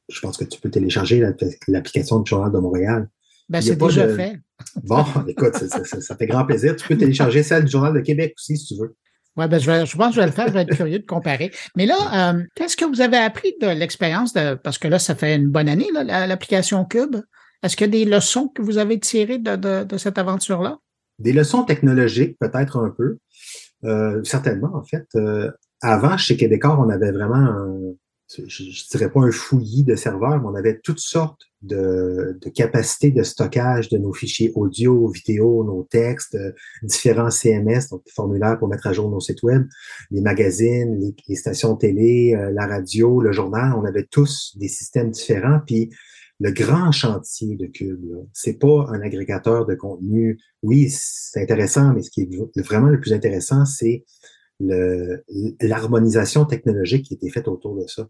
je pense que tu peux télécharger l'application du Journal de Montréal. Ben, c'est déjà fait. Bon, écoute, ça fait grand plaisir. Tu peux télécharger celle du Journal de Québec aussi, si tu veux. Oui, ben je pense que je vais le faire, je vais être curieux de comparer. Mais là, qu'est-ce que vous avez appris de l'expérience parce que là, ça fait une bonne année, là, l'application Cube. Est-ce qu'il y a des leçons que vous avez tirées de cette aventure-là? Des leçons technologiques, peut-être un peu. Certainement, en fait. Avant, chez Québécois, on avait vraiment je dirais pas un fouillis de serveurs, mais on avait toutes sortes de capacités de stockage de nos fichiers audio, vidéo, nos textes, différents CMS, donc des formulaires pour mettre à jour nos sites web, les magazines, les stations télé, la radio, le journal. On avait tous des systèmes différents. Puis le grand chantier de Cube, c'est pas un agrégateur de contenu. Oui, c'est intéressant, mais ce qui est vraiment le plus intéressant, c'est l'harmonisation technologique qui a été faite autour de ça.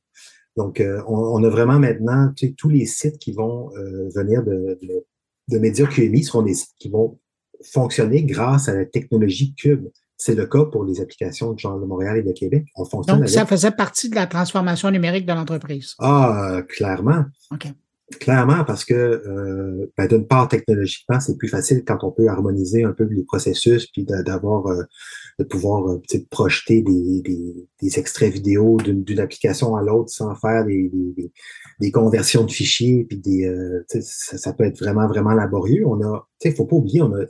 Donc, on a vraiment maintenant tous les sites qui vont venir de médias QMI seront des sites qui vont fonctionner grâce à la technologie Cube. C'est le cas pour les applications du Journal de Montréal et de Québec. On fonctionne Donc, ça faisait partie de la transformation numérique de l'entreprise. Ah, clairement. OK. Clairement, parce que d'une part, technologiquement, c'est plus facile quand on peut harmoniser un peu les processus, puis de pouvoir projeter des extraits vidéo d'une application à l'autre sans faire des conversions de fichiers, puis ça peut être vraiment, vraiment laborieux. Faut pas oublier, on a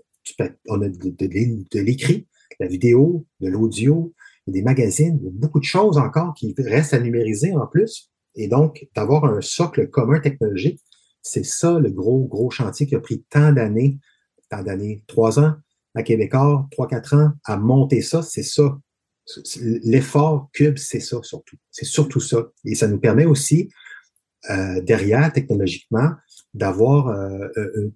de l'écrit, de la vidéo, de l'audio, des magazines, il y a beaucoup de choses encore qui restent à numériser en plus. Et donc, d'avoir un socle commun technologique, c'est ça le gros chantier qui a pris tant d'années, 3 ans à Québécois, 3-4 ans à monter ça, c'est ça. L'effort Cube, c'est ça surtout. C'est surtout ça. Et ça nous permet aussi, derrière, technologiquement, d'avoir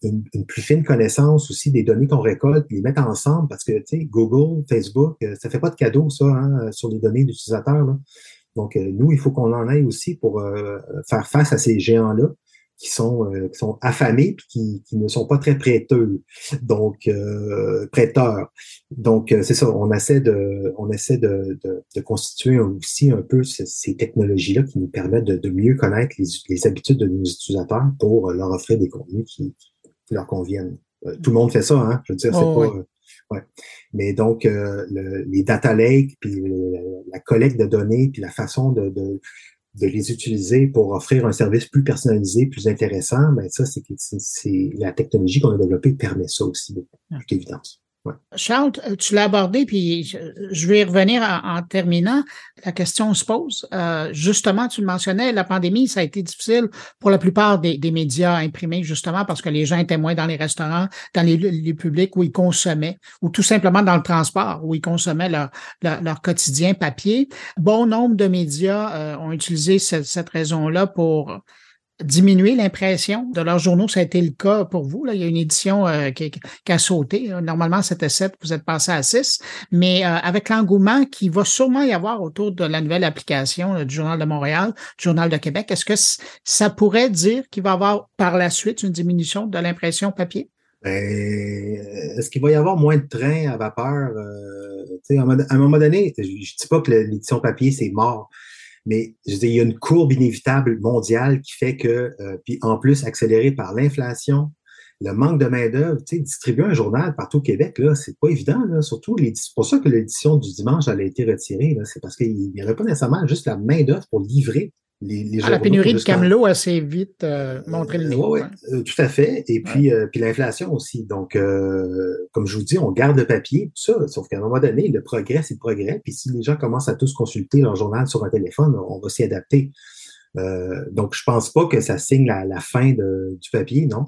une plus fine connaissance aussi des données qu'on récolte, les mettre ensemble, parce que, Google, Facebook, ça fait pas de cadeau, ça, hein, sur les données d'utilisateurs, là. Donc, nous, il faut qu'on en aille aussi pour faire face à ces géants-là qui sont affamés et qui ne sont pas très prêteurs. Donc, c'est ça. On essaie de constituer aussi un peu ces technologies-là qui nous permettent de mieux connaître les habitudes de nos utilisateurs pour leur offrir des contenus qui leur conviennent. Tout le monde fait ça, hein. Je veux dire, c'est pas... Ouais. Mais donc, les data lakes, puis la collecte de données, puis la façon de les utiliser pour offrir un service plus personnalisé, plus intéressant, ben ça, c'est la technologie qu'on a développée permet ça aussi, de toute évidence. Ouais. Charles, tu l'as abordé, puis je vais y revenir en terminant. La question se pose. Justement, tu le mentionnais, la pandémie, ça a été difficile pour la plupart des médias imprimés, justement, parce que les gens étaient moins dans les restaurants, dans les lieux publics où ils consommaient, ou tout simplement dans le transport, où ils consommaient leur quotidien papier. Bon nombre de médias ont utilisé cette raison-là pour diminuer l'impression de leurs journaux. Ça a été le cas pour vous. Là. Il y a une édition qui a sauté. Normalement, c'était 7, vous êtes passé à 6. Mais avec l'engouement qui va sûrement y avoir autour de la nouvelle application du Journal de Montréal, du Journal de Québec, est-ce que ça pourrait dire qu'il va y avoir par la suite une diminution de l'impression papier? Est-ce qu'il va y avoir moins de trains à vapeur? À un moment donné, je ne dis pas que l'édition papier, c'est mort. Mais je veux dire, il y a une courbe inévitable mondiale qui fait que, puis en plus accélérée par l'inflation, le manque de main-d'œuvre, distribuer un journal partout au Québec, là, c'est pas évident, là. Surtout, c'est pour ça que l'édition du dimanche, elle a été retirée, là. C'est parce qu'il n'y aurait pas nécessairement juste la main-d'œuvre pour livrer les journaux. La pénurie de camelots a assez vite montré le nez. Oui, tout à fait. Et puis, puis l'inflation aussi. Donc, comme je vous dis, on garde le papier, tout ça. Sauf qu'à un moment donné, le progrès, c'est le progrès. Puis si les gens commencent à tous consulter leur journal sur un téléphone, on va s'y adapter. Donc, je pense pas que ça signe la fin du papier, non.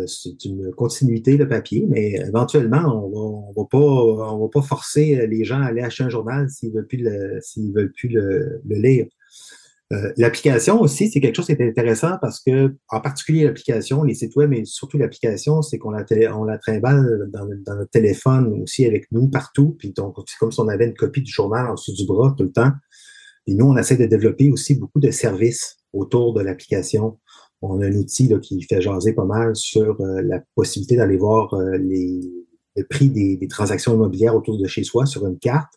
C'est une continuité, le papier, mais éventuellement, on va pas forcer les gens à aller acheter un journal s'ils veulent plus le lire. L'application aussi, c'est quelque chose qui est intéressant parce que, en particulier l'application, les sites web, mais surtout l'application, c'est qu'on la trimballe dans notre téléphone aussi avec nous partout. Puis donc, c'est comme si on avait une copie du journal en dessous du bras tout le temps. Et nous, on essaie de développer aussi beaucoup de services autour de l'application. On a un outil là, qui fait jaser pas mal sur la possibilité d'aller voir le prix des transactions immobilières autour de chez soi sur une carte.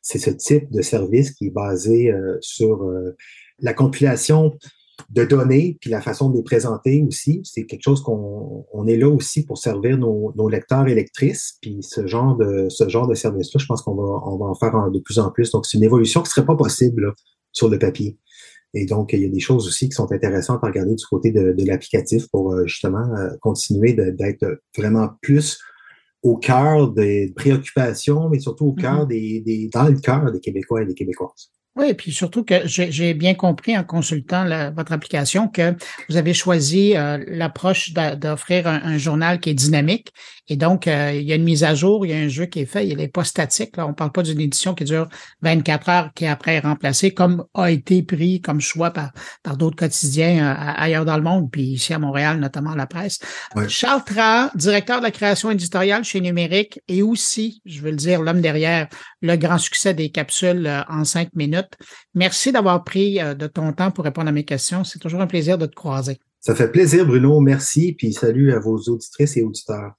C'est ce type de service qui est basé sur la compilation de données, puis la façon de les présenter aussi. C'est quelque chose qu'on est là aussi pour servir nos lecteurs et lectrices. Puis ce genre de service-là, je pense qu'on va en faire de plus en plus. Donc, c'est une évolution qui ne serait pas possible là, sur le papier. Et donc, il y a des choses aussi qui sont intéressantes à regarder du côté de l'applicatif pour justement continuer d'être vraiment plus au cœur des préoccupations, mais surtout au cœur dans le cœur des Québécois et des Québécoises. Oui, et puis surtout que j'ai bien compris en consultant votre application que vous avez choisi l'approche d'offrir un journal qui est dynamique. Et donc, il y a une mise à jour, il y a un jeu qui est fait, il n'est pas statique. Là, on parle pas d'une édition qui dure 24 heures, qui après est remplacée, comme a été pris comme choix par d'autres quotidiens ailleurs dans le monde, puis ici à Montréal, notamment la presse. Ouais. Charles Trahan, directeur de la création éditoriale chez Numérique, et aussi, je veux le dire, l'homme derrière le grand succès des capsules en 5 minutes. Merci d'avoir pris de ton temps pour répondre à mes questions. C'est toujours un plaisir de te croiser. Ça fait plaisir, Bruno. Merci, puis salut à vos auditrices et auditeurs.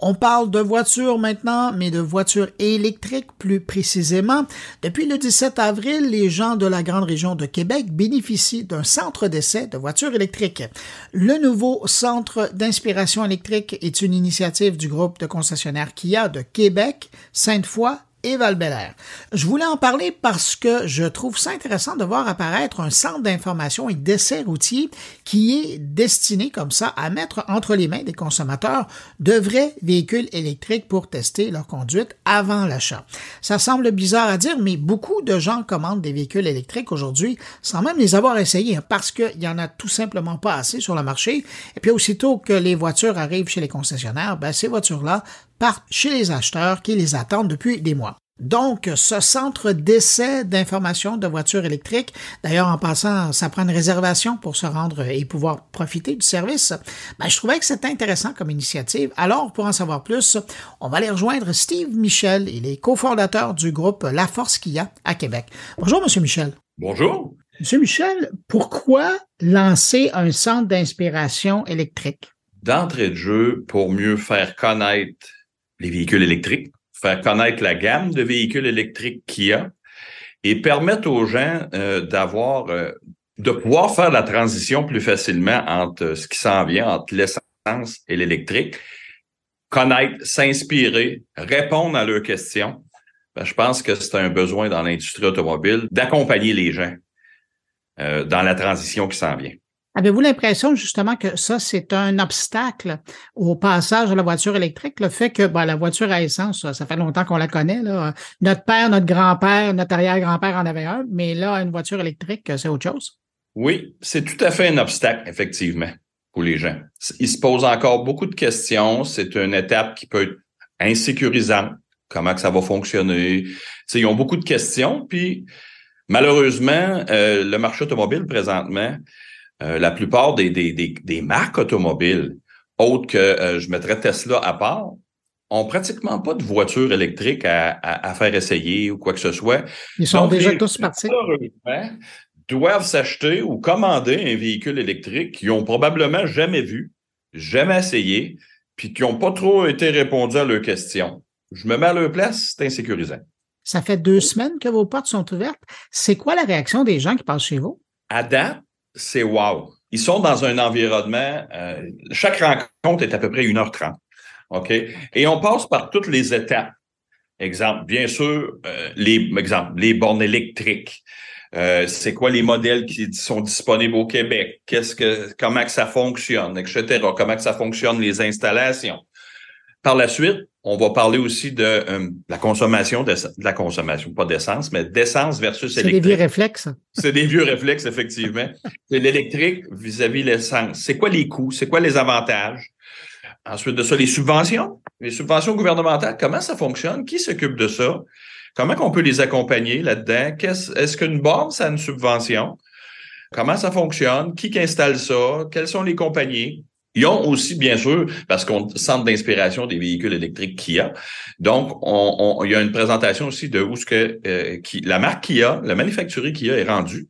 On parle de voitures maintenant, mais de voitures électriques plus précisément. Depuis le 17 avril, les gens de la grande région de Québec bénéficient d'un centre d'essai de voitures électriques. Le nouveau centre d'inspiration électrique est une initiative du groupe de concessionnaires Kia de Québec, Sainte-Foy et Val-Bélair. Je voulais en parler parce que je trouve ça intéressant de voir apparaître un centre d'information et d'essais routiers qui est destiné comme ça à mettre entre les mains des consommateurs de vrais véhicules électriques pour tester leur conduite avant l'achat. Ça semble bizarre à dire, mais beaucoup de gens commandent des véhicules électriques aujourd'hui sans même les avoir essayés parce qu'il n'y en a tout simplement pas assez sur le marché. Et puis aussitôt que les voitures arrivent chez les concessionnaires, ces voitures-là partent chez les acheteurs qui les attendent depuis des mois. Donc, ce centre d'essai d'information de voitures électriques, d'ailleurs, en passant, ça prend une réservation pour se rendre et pouvoir profiter du service, je trouvais que c'était intéressant comme initiative. Alors, pour en savoir plus, on va aller rejoindre Steve Michel. Il est cofondateur du groupe La Force Kia à Québec. Bonjour, Monsieur Michel. Bonjour. Monsieur Michel, pourquoi lancer un centre d'inspiration électrique? D'entrée de jeu, pour mieux faire connaître les véhicules électriques, faire connaître la gamme de véhicules électriques qu'il y a et permettre aux gens de pouvoir faire la transition plus facilement entre ce qui s'en vient, entre l'essence et l'électrique, connaître, s'inspirer, répondre à leurs questions. Ben, je pense que c'est un besoin dans l'industrie automobile d'accompagner les gens dans la transition qui s'en vient. Avez-vous l'impression justement que ça, c'est un obstacle au passage de la voiture électrique, le fait que la voiture à essence, ça fait longtemps qu'on la connaît, là. Notre père, notre grand-père, notre arrière-grand-père en avait un, mais là, une voiture électrique, c'est autre chose? Oui, c'est tout à fait un obstacle, effectivement, pour les gens. Ils se posent encore beaucoup de questions. C'est une étape qui peut être insécurisante. Comment que ça va fonctionner? T'sais, ils ont beaucoup de questions, puis malheureusement, le marché automobile présentement, la plupart des marques automobiles, autres que je mettrais Tesla à part, ont pratiquement pas de voitures électriques à faire essayer ou quoi que ce soit. Ils sont donc, déjà tous partis. Malheureusement, doivent s'acheter ou commander un véhicule électrique qu'ils n'ont probablement jamais vu, jamais essayé, puis qui n'ont pas trop été répondus à leurs questions. Je me mets à leur place, c'est insécurisant. Ça fait 2 semaines que vos portes sont ouvertes. C'est quoi la réaction des gens qui passent chez vous? À date, c'est wow. Ils sont dans un environnement, chaque rencontre est à peu près 1h30, OK? Et on passe par toutes les étapes. Exemple, bien sûr, les bornes électriques. C'est quoi les modèles qui sont disponibles au Québec? Comment que ça fonctionne, etc. Comment que ça fonctionne les installations. Par la suite, on va parler aussi de la consommation, pas d'essence, mais d'essence versus électrique. C'est des vieux réflexes. C'est des vieux réflexes, effectivement. C'est l'électrique vis-à-vis l'essence. C'est quoi les coûts? C'est quoi les avantages? Ensuite de ça, les subventions gouvernementales, comment ça fonctionne? Qui s'occupe de ça? Comment qu'on peut les accompagner là-dedans? Est-ce qu'une borne, ça a une subvention? Comment ça fonctionne? Qui installe ça? Quelles sont les compagnies? Ils ont aussi, bien sûr, parce qu'on centre d'inspiration des véhicules électriques Kia. Donc, il y a une présentation aussi de où la marque Kia, le manufacturier Kia est rendu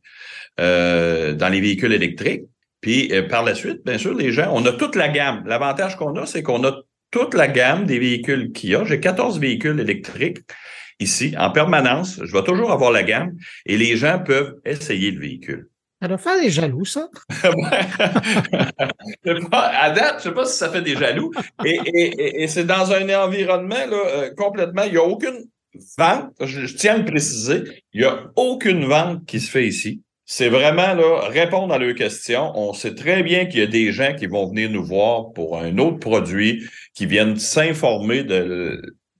dans les véhicules électriques. Puis, par la suite, bien sûr, les gens, on a toute la gamme. L'avantage qu'on a, c'est qu'on a toute la gamme des véhicules Kia. J'ai 14 véhicules électriques ici, en permanence. Je vais toujours avoir la gamme et les gens peuvent essayer le véhicule. Ça doit faire des jaloux, ça. À date, je sais pas si ça fait des jaloux. Et c'est dans un environnement là, complètement, il n'y a aucune vente, je tiens à le préciser, il n'y a aucune vente qui se fait ici. C'est vraiment là, répondre à leurs questions. On sait très bien qu'il y a des gens qui vont venir nous voir pour un autre produit, qui viennent s'informer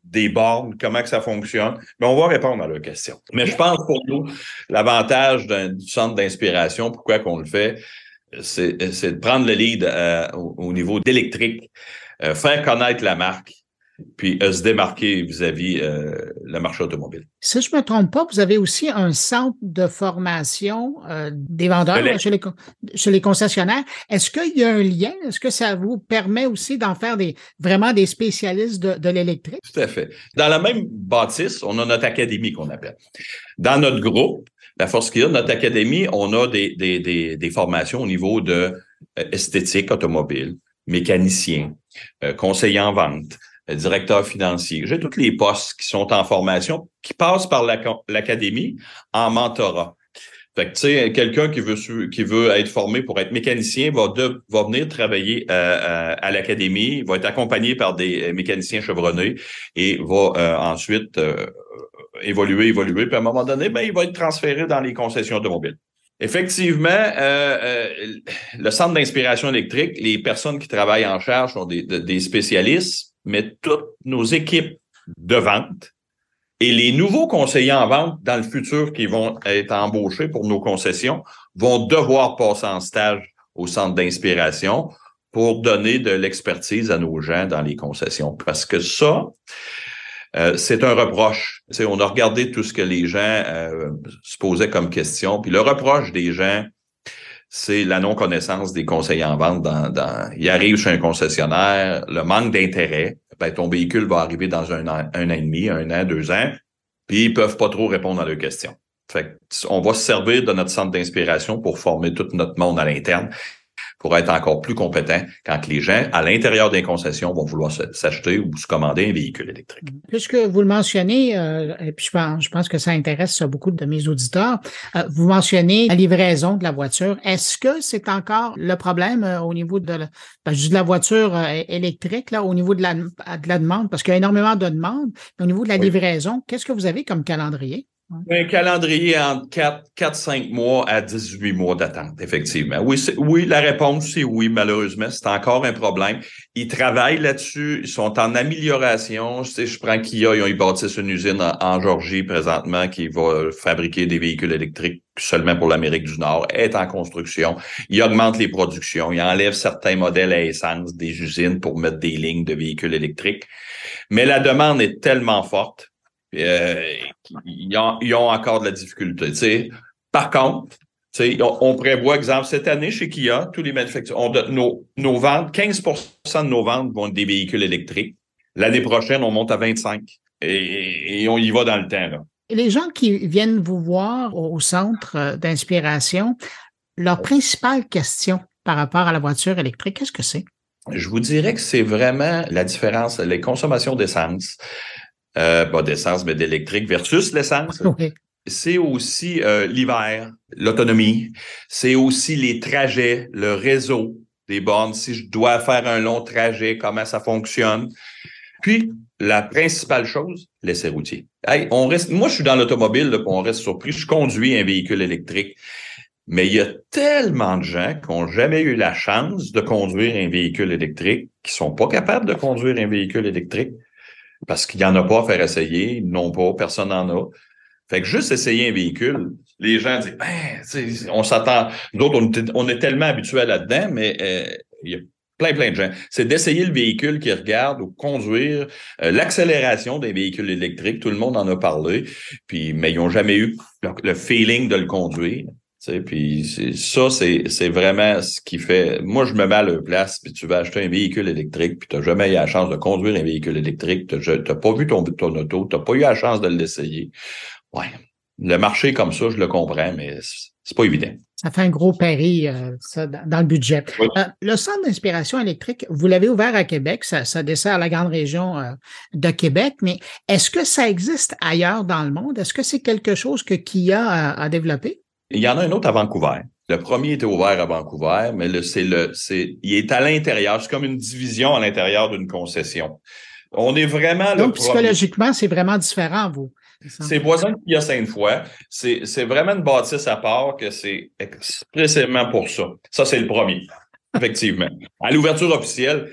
des bornes, comment que ça fonctionne, mais on va répondre à leurs questions. Mais je pense pour nous, l'avantage du centre d'inspiration, pourquoi qu'on le fait, c'est de prendre le lead au niveau d'électrique, faire connaître la marque, puis se démarquer vis-à-vis le marché automobile. Si je ne me trompe pas, vous avez aussi un centre de formation des vendeurs chez les concessionnaires. Est-ce qu'il y a un lien? Est-ce que ça vous permet aussi d'en faire vraiment des spécialistes de l'électrique? Tout à fait. Dans la même bâtisse, on a notre académie qu'on appelle. Dans notre groupe, la force qu'il y a, notre académie, on a des formations au niveau de esthétique automobile, mécanicien, conseiller en vente, directeur financier. J'ai tous les postes qui sont en formation, qui passent par l'académie en mentorat. Fait que, tu sais, quelqu'un qui veut être formé pour être mécanicien va venir travailler à l'académie, va être accompagné par des mécaniciens chevronnés et va ensuite évoluer, puis à un moment donné, il va être transféré dans les concessions automobiles. Effectivement, le centre d'inspiration électrique, les personnes qui travaillent en charge sont des spécialistes, mais toutes nos équipes de vente et les nouveaux conseillers en vente dans le futur qui vont être embauchés pour nos concessions vont devoir passer en stage au centre d'inspiration pour donner de l'expertise à nos gens dans les concessions. Parce que ça, c'est un reproche. T'sais, on a regardé tout ce que les gens se posaient comme question, puis le reproche des gens, c'est la non-connaissance des conseillers en vente. Ils arrivent chez un concessionnaire, le manque d'intérêt. Ton véhicule va arriver dans un an et demi, 1 an, 2 ans, puis ils peuvent pas trop répondre à leurs questions. Fait on va se servir de notre centre d'inspiration pour former tout notre monde à l'interne pour être encore plus compétents quand les gens, à l'intérieur des concessions, vont vouloir s'acheter ou se commander un véhicule électrique. Puisque vous le mentionnez, et puis je pense que ça intéresse beaucoup de mes auditeurs, vous mentionnez la livraison de la voiture. Est-ce que c'est encore le problème au niveau de la voiture électrique, là, au niveau de la demande? Parce qu'il y a énormément de demandes. Au niveau de la livraison, qu'est-ce que vous avez comme calendrier? Un calendrier entre 4-5 mois à 18 mois d'attente, effectivement. Oui, la réponse, c'est oui, malheureusement. C'est encore un problème. Ils travaillent là-dessus. Ils sont en amélioration. Je prends Kia, ils bâtissent une usine en Georgie présentement qui va fabriquer des véhicules électriques seulement pour l'Amérique du Nord. Elle est en construction. Ils augmentent les productions. Ils enlèvent certains modèles à essence des usines pour mettre des lignes de véhicules électriques. Mais la demande est tellement forte. Ils ont encore de la difficulté. T'sais. Par contre, on prévoit, exemple, cette année chez Kia, tous les manufacturiers, nos ventes, 15% de nos ventes vont être des véhicules électriques. L'année prochaine, on monte à 25%. Et on y va dans le temps, là. Et les gens qui viennent vous voir au centre d'inspiration, leur principale question par rapport à la voiture électrique, qu'est-ce que c'est? Je vous dirais que c'est vraiment la différence, les consommations d'essence. Pas d'essence, mais d'électrique versus l'essence. Oui. C'est aussi l'hiver, l'autonomie. C'est aussi les trajets, le réseau des bornes. Si je dois faire un long trajet, comment ça fonctionne. Puis, la principale chose, l'essai routier. Hey, moi, je suis dans l'automobile, là, on reste surpris. Je conduis un véhicule électrique. Mais il y a tellement de gens qui n'ont jamais eu la chance de conduire un véhicule électrique, qui sont pas capables de conduire un véhicule électrique. Parce qu'il n'y en a pas à faire essayer, ils n'ont pas, personne n'en a. Fait que juste essayer un véhicule, les gens disent, on s'attend, nous autres, on est tellement habitués là-dedans, mais il y a plein de gens. C'est d'essayer le véhicule qu'ils regardent ou conduire, l'accélération des véhicules électriques, tout le monde en a parlé, mais ils n'ont jamais eu le feeling de le conduire. Puis c'est vraiment ce qui fait. Moi, je me mets à leur place, puis tu vas acheter un véhicule électrique, puis tu n'as jamais eu la chance de conduire un véhicule électrique, tu n'as pas vu ton auto, tu n'as pas eu la chance de l'essayer. Ouais. Le marché comme ça, je le comprends, mais c'est pas évident. Ça fait un gros pari, ça, dans le budget. Oui. Le centre d'inspiration électrique, vous l'avez ouvert à Québec, ça dessert la grande région de Québec, mais est-ce que ça existe ailleurs dans le monde? Est-ce que c'est quelque chose que Kia a développé? Il y en a un autre à Vancouver. Le premier était ouvert à Vancouver, mais il est à l'intérieur. C'est comme une division à l'intérieur d'une concession. On est vraiment Donc, psychologiquement, c'est vraiment différent, vous. C'est voisin de Kia Sainte-Foy. C'est vraiment une bâtisse à part que c'est expressément pour ça. Ça, c'est le premier, effectivement. À l'ouverture officielle,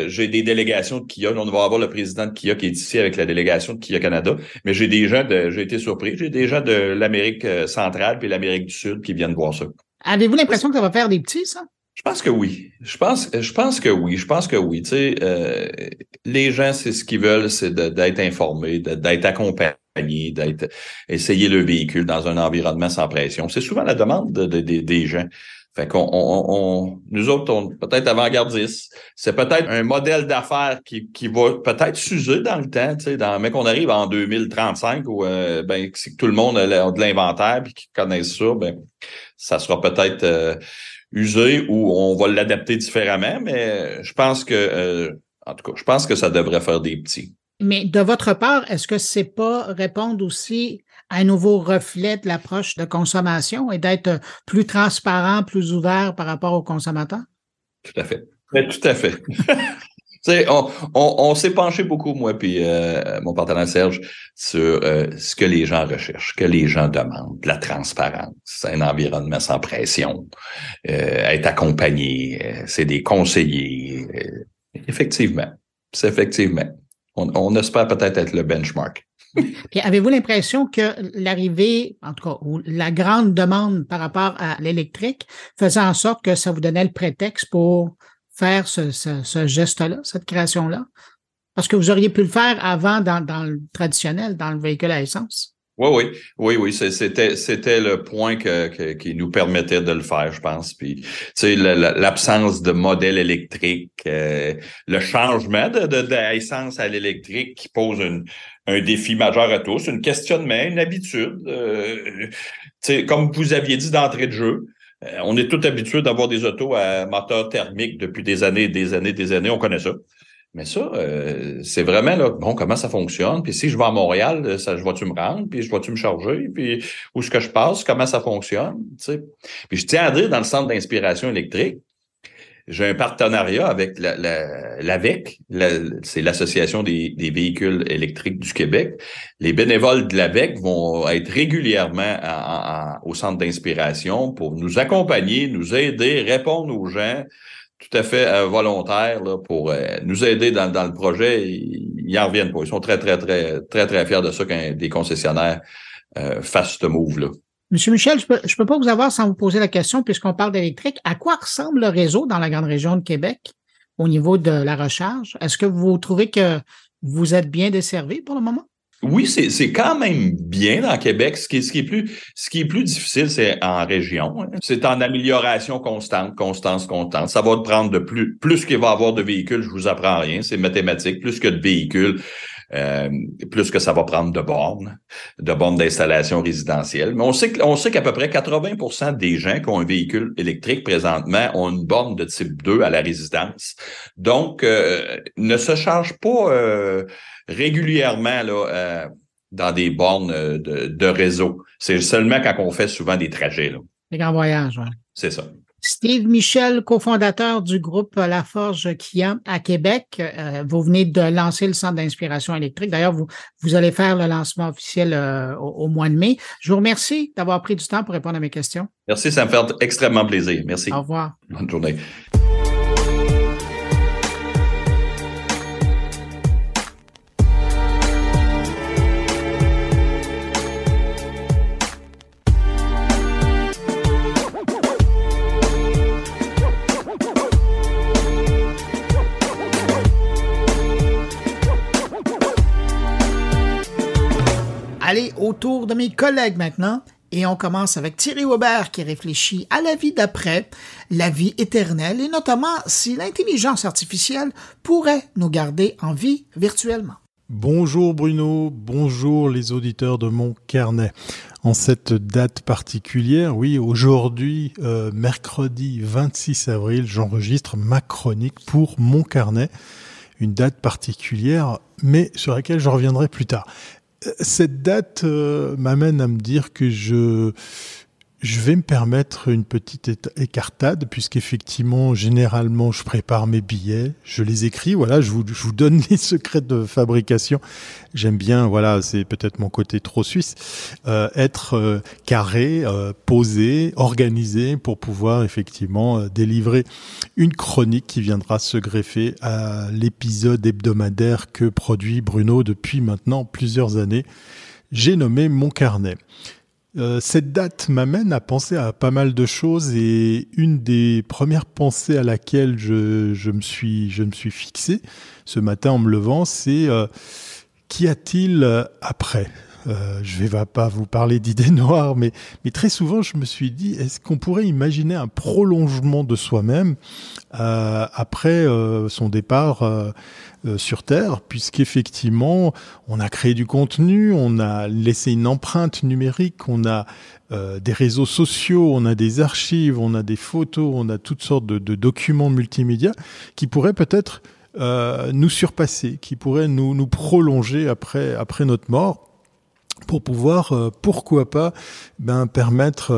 j'ai des délégations de Kia. On va avoir le président de Kia qui est ici avec la délégation de Kia Canada. Mais j'ai été surpris. J'ai des gens de l'Amérique centrale puis l'Amérique du Sud qui viennent voir ça. Avez-vous l'impression que ça va faire des petits, ça? Je pense que oui. Je pense que oui. Tu sais, les gens, c'est ce qu'ils veulent, c'est d'être informés, d'être accompagnés, essayer le véhicule dans un environnement sans pression. C'est souvent la demande des gens. Fait nous autres, peut-être avant-gardistes. C'est peut-être un modèle d'affaires qui va peut-être s'user dans le temps, tu sais, mais qu'on arrive en 2035 où, si tout le monde a de l'inventaire puis qu'ils connaissent ça, ça sera peut-être usé ou on va l'adapter différemment, mais je pense que, en tout cas, je pense que ça devrait faire des petits. Mais de votre part, est-ce que c'est pas répondre aussi à un nouveau reflet de l'approche de consommation et d'être plus transparent, plus ouvert par rapport aux consommateurs? Tout à fait. Tout à fait. On s'est penché beaucoup, moi puis mon partenaire Serge, sur ce que les gens recherchent, ce que les gens demandent, de la transparence, un environnement sans pression, être accompagné, c'est des conseillers. Effectivement. On espère peut-être être le benchmark. Puis avez-vous l'impression que l'arrivée, en tout cas, ou la grande demande par rapport à l'électrique faisait en sorte que ça vous donnait le prétexte pour faire ce geste-là, cette création-là? Parce que vous auriez pu le faire avant dans le traditionnel, dans le véhicule à essence. Oui. C'était le point qui nous permettait de le faire, je pense. Puis, tu sais, l'absence de modèle électrique, le changement de essence à l'électrique qui pose un défi majeur à tous, un questionnement, une habitude. Tu sais, comme vous aviez dit d'entrée de jeu, On est tous habitués d'avoir des autos à moteur thermique depuis des années, des années. On connaît ça. Mais ça, c'est vraiment là, bon, comment ça fonctionne? Puis si je vais à Montréal, je vais-tu me rendre? Puis je vais-tu me charger? Puis où est-ce que je passe? Comment ça fonctionne? Tu sais? Puis je tiens à dire, dans le centre d'inspiration électrique, j'ai un partenariat avec l'AVEC, c'est l'Association des véhicules électriques du Québec. Les bénévoles de l'AVEC vont être régulièrement au centre d'inspiration pour nous accompagner, nous aider, répondre aux gens tout à fait volontaires là, pour nous aider dans le projet. Ils en reviennent pas. Ils sont très, très, très, très, très fiers de ça quand des concessionnaires fassent ce move-là. Monsieur Michel, je peux pas vous avoir sans vous poser la question, puisqu'on parle d'électrique. À quoi ressemble le réseau dans la grande région de Québec au niveau de la recharge? Est-ce que vous trouvez que vous êtes bien desservi pour le moment? Oui, c'est quand même bien dans Québec. Ce qui est plus difficile, c'est en région. C'est en amélioration constante. Ça va prendre de plus qu'il va y avoir de véhicules, je vous apprends rien, c'est mathématique. Plus que de véhicules, plus que ça va prendre de bornes d'installation résidentielle. Mais on sait qu'à peu près 80% des gens qui ont un véhicule électrique présentement ont une borne de type 2 à la résidence. Donc, ne se chargent pas régulièrement là, dans des bornes de réseau. C'est seulement quand on fait souvent des trajets. Là. Les grands voyages, oui. C'est ça. Steve Michel, cofondateur du groupe La Forge Kia à Québec. Vous venez de lancer le centre d'inspiration électrique. D'ailleurs, vous allez faire le lancement officiel au mois de mai. Je vous remercie d'avoir pris du temps pour répondre à mes questions. Merci, ça me fait extrêmement plaisir. Merci. Au revoir. Bonne journée. Allez, au tour de mes collègues maintenant. Et on commence avec Thierry Weber qui réfléchit à la vie d'après, la vie éternelle et notamment si l'intelligence artificielle pourrait nous garder en vie virtuellement. Bonjour Bruno, bonjour les auditeurs de mon carnet. En cette date particulière, oui, aujourd'hui, mercredi 26 avril, j'enregistre ma chronique pour mon carnet. Une date particulière, mais sur laquelle je reviendrai plus tard. Cette date m'amène à me dire que je vais me permettre une petite écartade, puisqu'effectivement, généralement, je prépare mes billets, je les écris, voilà, je vous donne les secrets de fabrication. J'aime bien, voilà, c'est peut-être mon côté trop suisse, être carré, posé, organisé pour pouvoir effectivement délivrer une chronique qui viendra se greffer à l'épisode hebdomadaire que produit Bruno depuis maintenant plusieurs années. J'ai nommé mon carnet. Cette date m'amène à penser à pas mal de choses et une des premières pensées à laquelle je me suis fixé ce matin en me levant, c'est qu'y a-t-il après ? Je vais pas vous parler d'idées noires, mais très souvent je me suis dit, est-ce qu'on pourrait imaginer un prolongement de soi-même après son départ sur Terre, puisqu'effectivement on a créé du contenu, on a laissé une empreinte numérique, on a des réseaux sociaux, on a des archives, on a des photos, on a toutes sortes de documents multimédia qui pourraient peut-être nous surpasser, qui pourraient nous prolonger après notre mort, pour pouvoir, pourquoi pas, permettre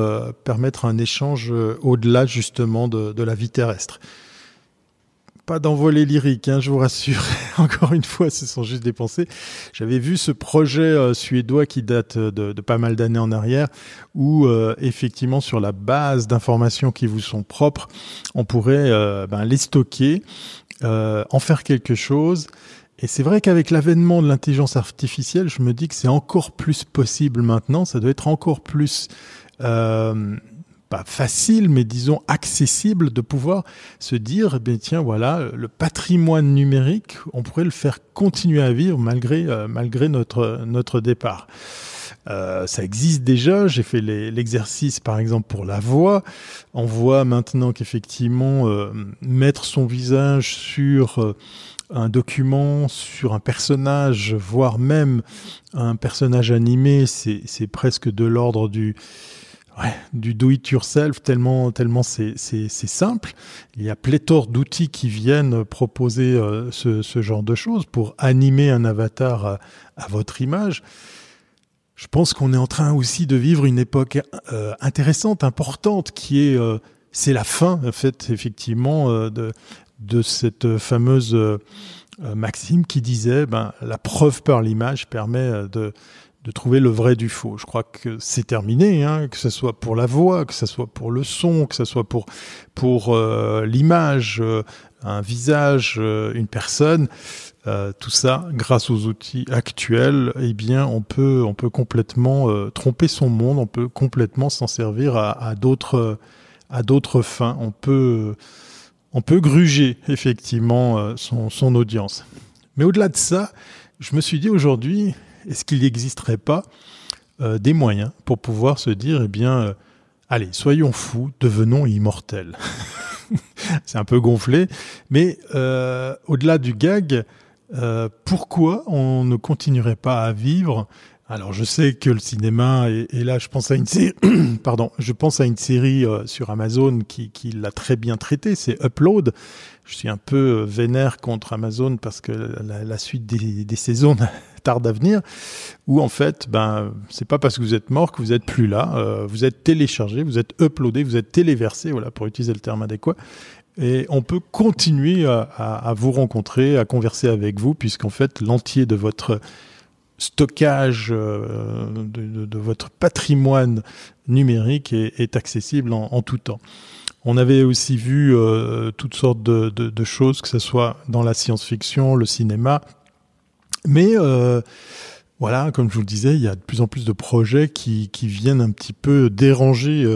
un échange au-delà justement de la vie terrestre. Pas d'envolée lyrique, je vous rassure. Encore une fois, ce sont juste des pensées. J'avais vu ce projet suédois qui date de pas mal d'années en arrière, où effectivement, sur la base d'informations qui vous sont propres, on pourrait les stocker, en faire quelque chose. Et c'est vrai qu'avec l'avènement de l'intelligence artificielle, je me dis que c'est encore plus possible maintenant. Ça doit être encore plus pas facile, mais disons accessible de pouvoir se dire, tiens, voilà, le patrimoine numérique, on pourrait le faire continuer à vivre malgré notre départ. Ça existe déjà. J'ai fait l'exercice, par exemple, pour la voix. On voit maintenant qu'effectivement, mettre son visage sur un document, sur un personnage, voire même un personnage animé, c'est presque de l'ordre du... du do-it-yourself, tellement c'est simple. Il y a pléthore d'outils qui viennent proposer ce genre de choses pour animer un avatar à votre image. Je pense qu'on est en train aussi de vivre une époque intéressante, importante, qui est c'est la fin, en fait, effectivement, de cette fameuse maxime qui disait la preuve par l'image permet de trouver le vrai du faux. Je crois que c'est terminé, que ce soit pour la voix, que ce soit pour le son, que ce soit pour l'image, un visage, une personne. Tout ça, grâce aux outils actuels, eh bien, on peut complètement tromper son monde, on peut complètement s'en servir à d'autres fins. On peut gruger effectivement son audience. Mais au-delà de ça, je me suis dit aujourd'hui, est-ce qu'il n'existerait pas des moyens pour pouvoir se dire, eh bien, allez, soyons fous, devenons immortels. C'est un peu gonflé, mais au-delà du gag, pourquoi on ne continuerait pas à vivre? Alors, je sais que le cinéma, et là, je pense à une série sur Amazon qui l'a très bien traité, c'est Upload. Je suis un peu vénère contre Amazon parce que la suite des saisons tarde à venir, où en fait, c'est pas parce que vous êtes mort que vous êtes plus là. Vous êtes téléchargé, vous êtes uploadé, vous êtes téléversé, voilà, pour utiliser le terme adéquat. Et on peut continuer à vous rencontrer, à converser avec vous, puisqu'en fait, l'entier de votre stockage, de votre patrimoine numérique est accessible en tout temps. On avait aussi vu toutes sortes de choses, que ce soit dans la science-fiction, le cinéma. Mais voilà, comme je vous le disais, il y a de plus en plus de projets qui viennent un petit peu déranger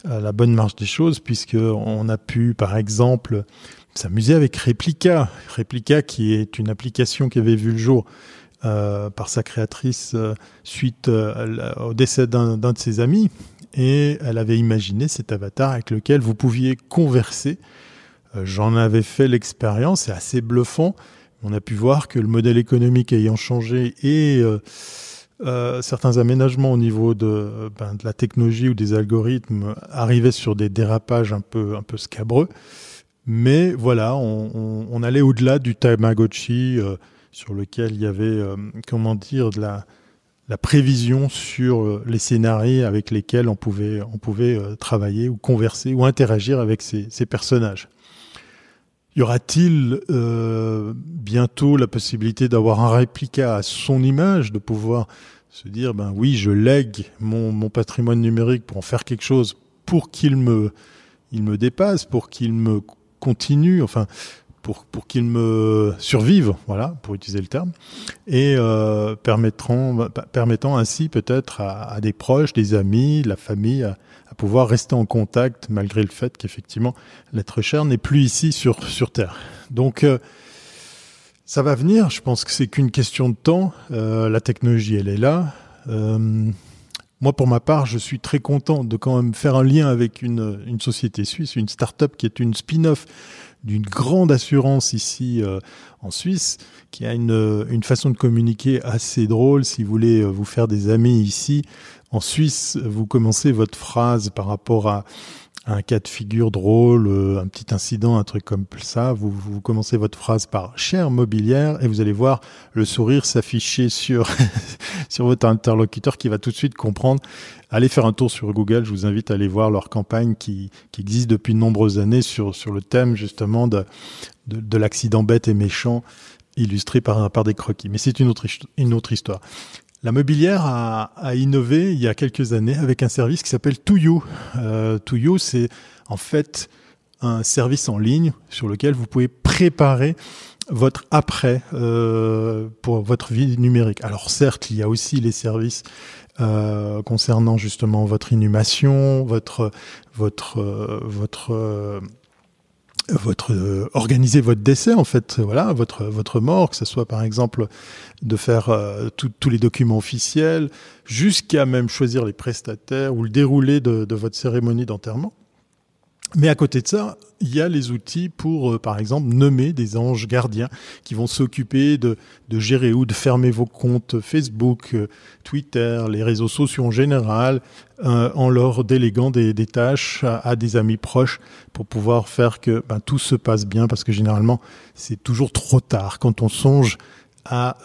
la bonne marche des choses, puisqu'on a pu, par exemple, s'amuser avec Replica. Replica, qui est une application qui avait vu le jour par sa créatrice suite au décès d'un de ses amis. Et elle avait imaginé cet avatar avec lequel vous pouviez converser. J'en avais fait l'expérience, c'est assez bluffant. On a pu voir que le modèle économique ayant changé et certains aménagements au niveau de la technologie ou des algorithmes arrivaient sur des dérapages un peu scabreux. Mais voilà, on allait au-delà du Tamagotchi sur lequel il y avait, de la prévision sur les scénarios avec lesquels on pouvait travailler ou converser ou interagir avec ces personnages. Y aura-t-il bientôt la possibilité d'avoir un réplica à son image, de pouvoir se dire, oui, je lègue mon patrimoine numérique pour en faire quelque chose, pour qu'il me dépasse, pour qu'il me continue, enfin, pour qu'il me survive, voilà, pour utiliser le terme, et permettant ainsi peut-être à des proches, des amis, la famille, à pouvoir rester en contact malgré le fait qu'effectivement l'être cher n'est plus ici sur Terre. Donc ça va venir, je pense que c'est qu'une question de temps, la technologie elle est là. Moi pour ma part je suis très content de quand même faire un lien avec une société suisse, une start-up qui est une spin-off d'une grande assurance ici en Suisse, qui a une façon de communiquer assez drôle. Si vous voulez vous faire des amis ici, en Suisse, vous commencez votre phrase par rapport à un cas de figure drôle, un petit incident, un truc comme ça. Vous commencez votre phrase par « chère mobilière » et vous allez voir le sourire s'afficher sur votre interlocuteur qui va tout de suite comprendre. Allez faire un tour sur Google, je vous invite à aller voir leur campagne qui existe depuis de nombreuses années sur le thème justement de l'accident bête et méchant illustré par des croquis. Mais c'est une autre histoire. La mobilière a innové il y a quelques années avec un service qui s'appelle To-You. To-You, c'est en fait un service en ligne sur lequel vous pouvez préparer votre après pour votre vie numérique. Alors certes, il y a aussi les services concernant justement votre inhumation, organiser votre décès en fait, voilà, votre mort, que ce soit par exemple de faire tous les documents officiels, jusqu'à même choisir les prestataires ou le déroulé de votre cérémonie d'enterrement. Mais à côté de ça, il y a les outils pour, par exemple, nommer des anges gardiens qui vont s'occuper de gérer ou de fermer vos comptes Facebook, Twitter, les réseaux sociaux en général, en leur déléguant des tâches à des amis proches pour pouvoir faire que tout se passe bien, parce que généralement, c'est toujours trop tard quand on songe à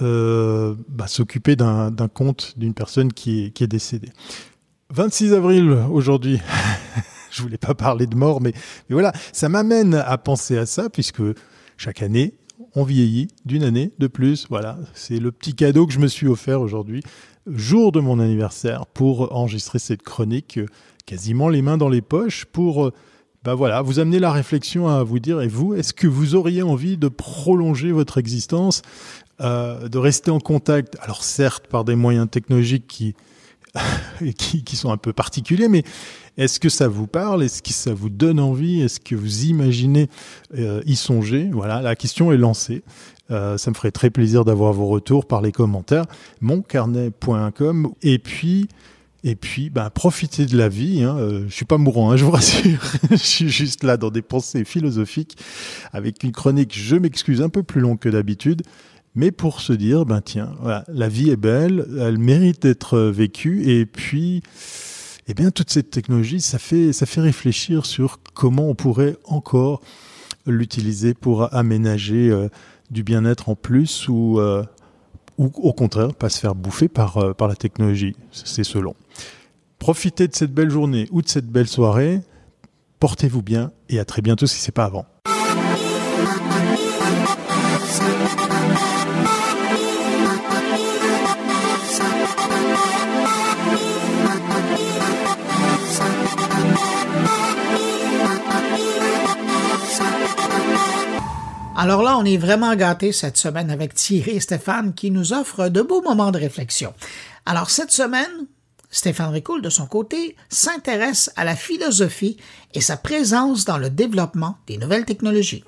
s'occuper d'un compte d'une personne qui est décédée. 26 avril aujourd'hui. Je voulais pas parler de mort, mais voilà, ça m'amène à penser à ça, puisque chaque année, on vieillit d'une année de plus. Voilà, c'est le petit cadeau que je me suis offert aujourd'hui, jour de mon anniversaire, pour enregistrer cette chronique, quasiment les mains dans les poches, pour vous amener la réflexion à vous dire, et vous, est-ce que vous auriez envie de prolonger votre existence, de rester en contact, alors certes par des moyens technologiques qui sont un peu particuliers, mais est-ce que ça vous parle? Est-ce que ça vous donne envie? Est-ce que vous imaginez y songer? Voilà, la question est lancée. Ça me ferait très plaisir d'avoir vos retours par les commentaires. moncarnet.com. Et puis, profitez de la vie. Je suis pas mourant, je vous rassure. Je suis juste là dans des pensées philosophiques avec une chronique, je m'excuse, un peu plus longue que d'habitude. Mais pour se dire, voilà, la vie est belle, elle mérite d'être vécue. Et puis, toute cette technologie, ça fait réfléchir sur comment on pourrait encore l'utiliser pour aménager du bien-être en plus, ou au contraire, pas se faire bouffer par la technologie. C'est selon. Profitez de cette belle journée ou de cette belle soirée. Portez-vous bien et à très bientôt si c'est pas avant. Alors là, on est vraiment gâtés cette semaine avec Thierry et Stéphane qui nous offrent de beaux moments de réflexion. Alors cette semaine, Stéphane Ricoul, de son côté, s'intéresse à la philosophie et sa présence dans le développement des nouvelles technologies.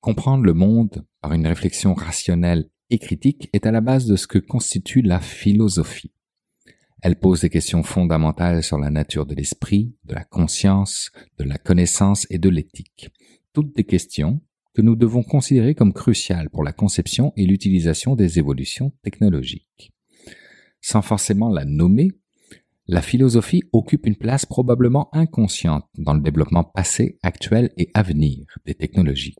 Comprendre le monde par une réflexion rationnelle et critique est à la base de ce que constitue la philosophie. Elle pose des questions fondamentales sur la nature de l'esprit, de la conscience, de la connaissance et de l'éthique. Toutes des questions que nous devons considérer comme cruciales pour la conception et l'utilisation des évolutions technologiques. Sans forcément la nommer, la philosophie occupe une place probablement inconsciente dans le développement passé, actuel et à venir des technologies.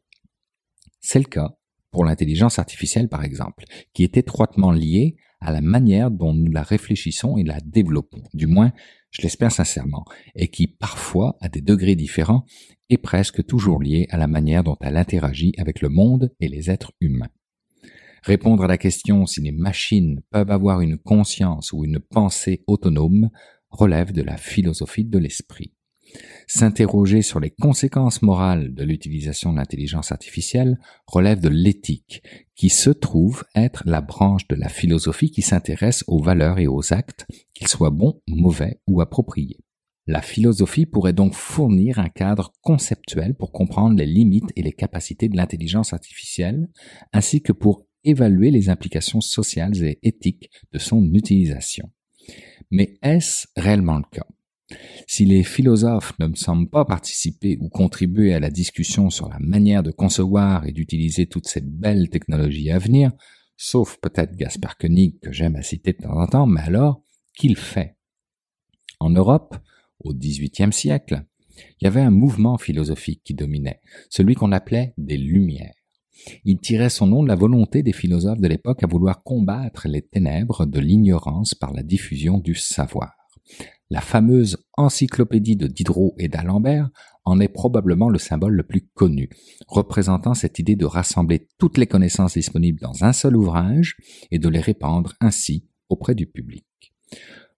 C'est le cas pour l'intelligence artificielle par exemple, qui est étroitement liée à la manière dont nous la réfléchissons et la développons, du moins je l'espère sincèrement, et qui parfois, à des degrés différents, est presque toujours liée à la manière dont elle interagit avec le monde et les êtres humains. Répondre à la question si les machines peuvent avoir une conscience ou une pensée autonome relève de la philosophie de l'esprit. S'interroger sur les conséquences morales de l'utilisation de l'intelligence artificielle relève de l'éthique, qui se trouve être la branche de la philosophie qui s'intéresse aux valeurs et aux actes, qu'ils soient bons, mauvais ou appropriés. La philosophie pourrait donc fournir un cadre conceptuel pour comprendre les limites et les capacités de l'intelligence artificielle, ainsi que pour évaluer les implications sociales et éthiques de son utilisation. Mais est-ce réellement le cas? Si les philosophes ne me semblent pas participer ou contribuer à la discussion sur la manière de concevoir et d'utiliser toute cette belle technologie à venir, sauf peut-être Gaspard Koenig que j'aime à citer de temps en temps, mais alors, qui le fait? En Europe, au XVIIIe siècle, il y avait un mouvement philosophique qui dominait, celui qu'on appelait des Lumières. Il tirait son nom de la volonté des philosophes de l'époque à vouloir combattre les ténèbres de l'ignorance par la diffusion du savoir. La fameuse encyclopédie de Diderot et d'Alembert en est probablement le symbole le plus connu, représentant cette idée de rassembler toutes les connaissances disponibles dans un seul ouvrage et de les répandre ainsi auprès du public.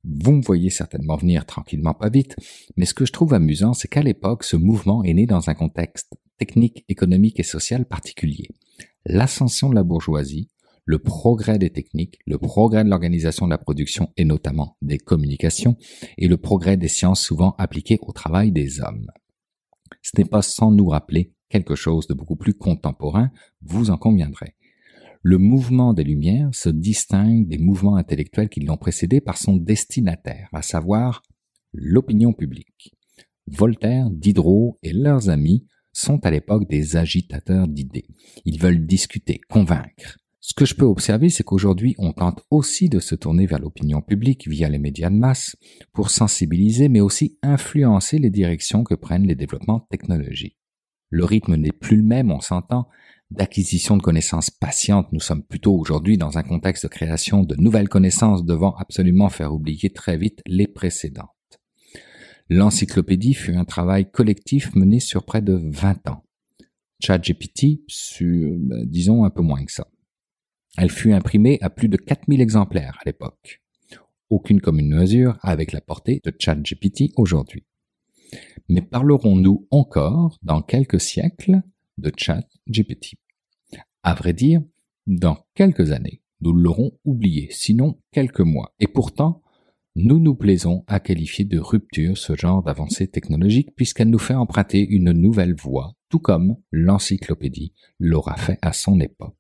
Vous me voyez certainement venir tranquillement pas vite, mais ce que je trouve amusant, c'est qu'à l'époque, ce mouvement est né dans un contexte technique, économique et social particulier. L'ascension de la bourgeoisie, le progrès des techniques, le progrès de l'organisation de la production et notamment des communications, et le progrès des sciences souvent appliquées au travail des hommes. Ce n'est pas sans nous rappeler quelque chose de beaucoup plus contemporain, vous en conviendrez. Le mouvement des Lumières se distingue des mouvements intellectuels qui l'ont précédé par son destinataire, à savoir l'opinion publique. Voltaire, Diderot et leurs amis sont à l'époque des agitateurs d'idées. Ils veulent discuter, convaincre. Ce que je peux observer, c'est qu'aujourd'hui, on tente aussi de se tourner vers l'opinion publique via les médias de masse pour sensibiliser, mais aussi influencer les directions que prennent les développements technologiques. Le rythme n'est plus le même, on s'entend, d'acquisition de connaissances patientes. Nous sommes plutôt aujourd'hui dans un contexte de création de nouvelles connaissances devant absolument faire oublier très vite les précédentes. L'encyclopédie fut un travail collectif mené sur près de 20 ans. ChatGPT sur, disons, un peu moins que ça. Elle fut imprimée à plus de 4000 exemplaires à l'époque. Aucune commune mesure avec la portée de ChatGPT aujourd'hui. Mais parlerons-nous encore, dans quelques siècles, de ChatGPT? À vrai dire, dans quelques années, nous l'aurons oublié, sinon quelques mois. Et pourtant, nous nous plaisons à qualifier de rupture ce genre d'avancée technologique puisqu'elle nous fait emprunter une nouvelle voie, tout comme l'encyclopédie l'aura fait à son époque.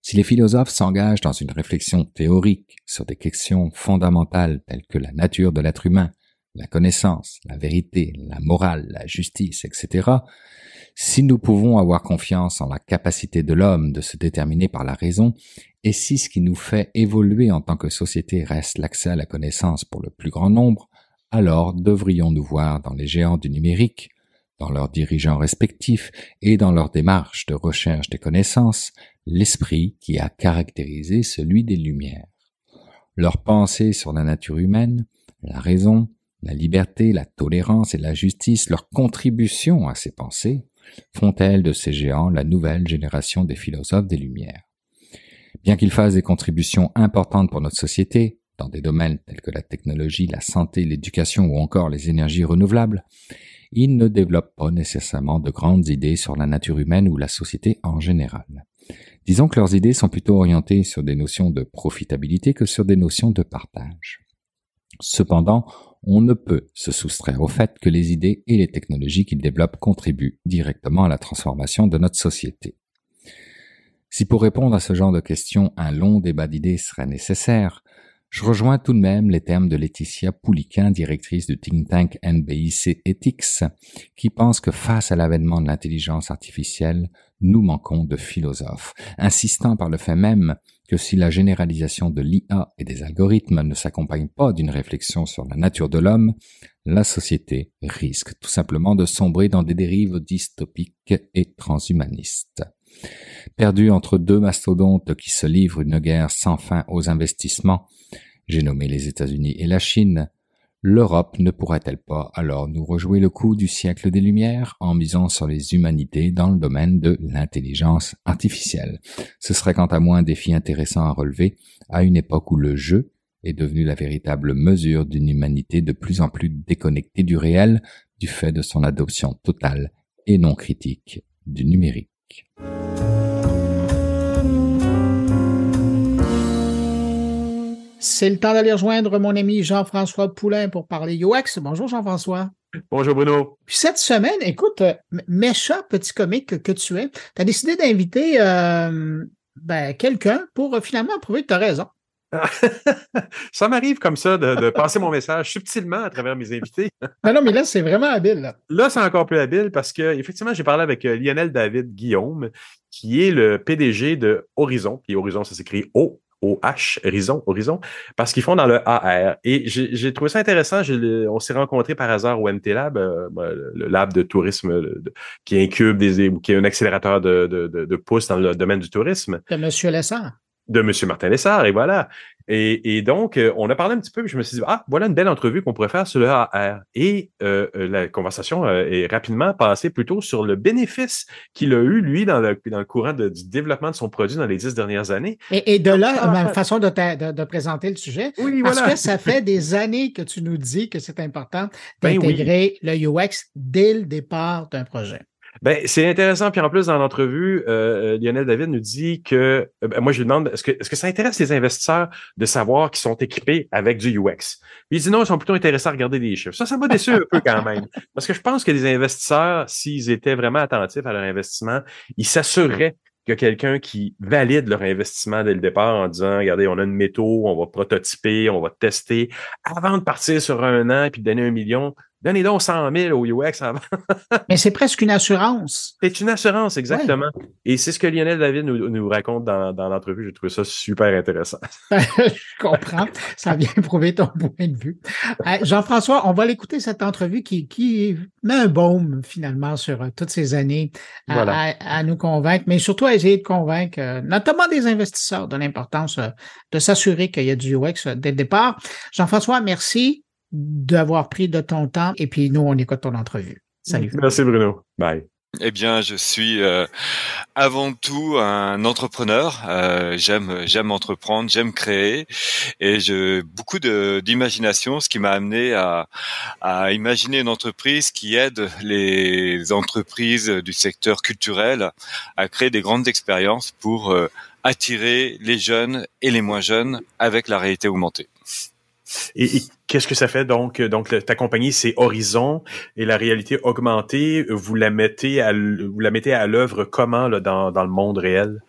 Si les philosophes s'engagent dans une réflexion théorique sur des questions fondamentales telles que la nature de l'être humain, la connaissance, la vérité, la morale, la justice, etc., si nous pouvons avoir confiance en la capacité de l'homme de se déterminer par la raison, et si ce qui nous fait évoluer en tant que société reste l'accès à la connaissance pour le plus grand nombre, alors devrions-nous voir dans les géants du numérique, dans leurs dirigeants respectifs et dans leur démarche de recherche des connaissances, l'esprit qui a caractérisé celui des Lumières. Leur pensée sur la nature humaine, la raison, la liberté, la tolérance et la justice, leur contribution à ces pensées, font-elles de ces géants la nouvelle génération des philosophes des Lumières. Bien qu'ils fassent des contributions importantes pour notre société, dans des domaines tels que la technologie, la santé, l'éducation ou encore les énergies renouvelables, ils ne développent pas nécessairement de grandes idées sur la nature humaine ou la société en général. Disons que leurs idées sont plutôt orientées sur des notions de profitabilité que sur des notions de partage. Cependant, on ne peut se soustraire au fait que les idées et les technologies qu'ils développent contribuent directement à la transformation de notre société. Si pour répondre à ce genre de questions, un long débat d'idées serait nécessaire, je rejoins tout de même les termes de Laetitia Pouliquin, directrice du think tank NBIC Ethics, qui pense que face à l'avènement de l'intelligence artificielle, nous manquons de philosophes, insistant par le fait même que si la généralisation de l'IA et des algorithmes ne s'accompagne pas d'une réflexion sur la nature de l'homme, la société risque tout simplement de sombrer dans des dérives dystopiques et transhumanistes. Perdue entre deux mastodontes qui se livrent une guerre sans fin aux investissements, j'ai nommé les États-Unis et la Chine, l'Europe ne pourrait-elle pas alors nous rejouer le coup du siècle des Lumières en misant sur les humanités dans le domaine de l'intelligence artificielle? Ce serait quant à moi un défi intéressant à relever à une époque où le jeu est devenu la véritable mesure d'une humanité de plus en plus déconnectée du réel du fait de son adoption totale et non critique du numérique. C'est le temps d'aller rejoindre mon ami Jean-François Poulain pour parler UX. Bonjour Jean-François. Bonjour Bruno. Puis cette semaine, écoute, méchant petit comique que tu es, tu as décidé d'inviter quelqu'un pour finalement prouver que tu as raison. Ça m'arrive comme ça de passer mon message subtilement à travers mes invités. Non, mais là, c'est vraiment habile. Là, c'est encore plus habile parce que, effectivement, j'ai parlé avec Lionel David Guillaume, qui est le PDG de Horizon. Puis Horizon, ça s'écrit O-H, Horizon, parce qu'ils font dans le AR. Et j'ai trouvé ça intéressant. On s'est rencontrés par hasard au MT Lab, le lab de tourisme qui incube qui est un accélérateur de pouces dans le domaine du tourisme. De M. Lessard. De M. Martin Lessard, et voilà. Et donc, on a parlé un petit peu, puis je me suis dit, voilà une belle entrevue qu'on pourrait faire sur le AR. Et la conversation est rapidement passée plutôt sur le bénéfice qu'il a eu, lui, dans le courant du développement de son produit dans les 10 dernières années. Et de là, ma façon de présenter le sujet, oui, parce voilà. que ça fait des années que tu nous dis que c'est important d'intégrer le UX dès le départ d'un projet. Ben, c'est intéressant. Puis en plus, dans l'entrevue, Lionel David nous dit que, moi, je lui demande, est-ce que ça intéresse les investisseurs de savoir qu'ils sont équipés avec du UX? Puis il dit non, ils sont plutôt intéressés à regarder des chiffres. Ça m'a déçu un peu quand même. Parce que je pense que les investisseurs, s'ils étaient vraiment attentifs à leur investissement, ils s'assureraient qu'il y a quelqu'un qui valide leur investissement dès le départ en disant, regardez, on a une méthode, on va prototyper, on va tester, avant de partir sur 1 an puis de donner 1 million, donnez donc 100 000 au UX avant. Mais c'est presque une assurance. C'est une assurance, exactement. Ouais. Et c'est ce que Lionel David nous raconte dans l'entrevue. J'ai trouvé ça super intéressant. Je comprends. Ça vient prouver ton point de vue. Jean-François, on va l'écouter, cette entrevue qui met un baume, finalement, sur toutes ces années à nous convaincre, mais surtout à essayer de convaincre, notamment des investisseurs, de l'importance de s'assurer qu'il y a du UX dès le départ. Jean-François, merci d'avoir pris de ton temps. Et puis, nous, on écoute ton entrevue. Salut. Merci, Bruno. Bye. Eh bien, je suis avant tout un entrepreneur. J'aime entreprendre, j'aime créer, et j'ai beaucoup d'imagination, ce qui m'a amené à imaginer une entreprise qui aide les entreprises du secteur culturel à créer des grandes expériences pour attirer les jeunes et les moins jeunes avec la réalité augmentée. Et qu'est-ce que ça fait donc ta compagnie, c'est Horizon, et la réalité augmentée, vous la mettez à l'œuvre comment là, dans le monde réel?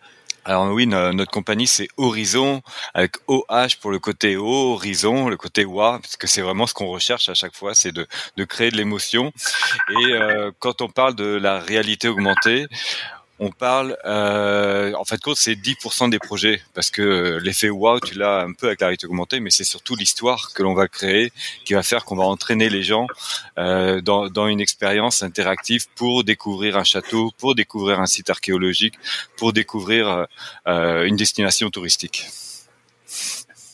Alors oui, notre compagnie c'est Horizon avec OH pour le côté Horizon, le côté WA, parce que c'est vraiment ce qu'on recherche à chaque fois, c'est de créer de l'émotion. Et quand on parle de la réalité augmentée, on parle, en fait, c'est 10% des projets, parce que l'effet wow, tu l'as un peu avec la réalité augmentée, mais c'est surtout l'histoire que l'on va créer qui va faire qu'on va entraîner les gens dans une expérience interactive pour découvrir un château, pour découvrir un site archéologique, pour découvrir une destination touristique.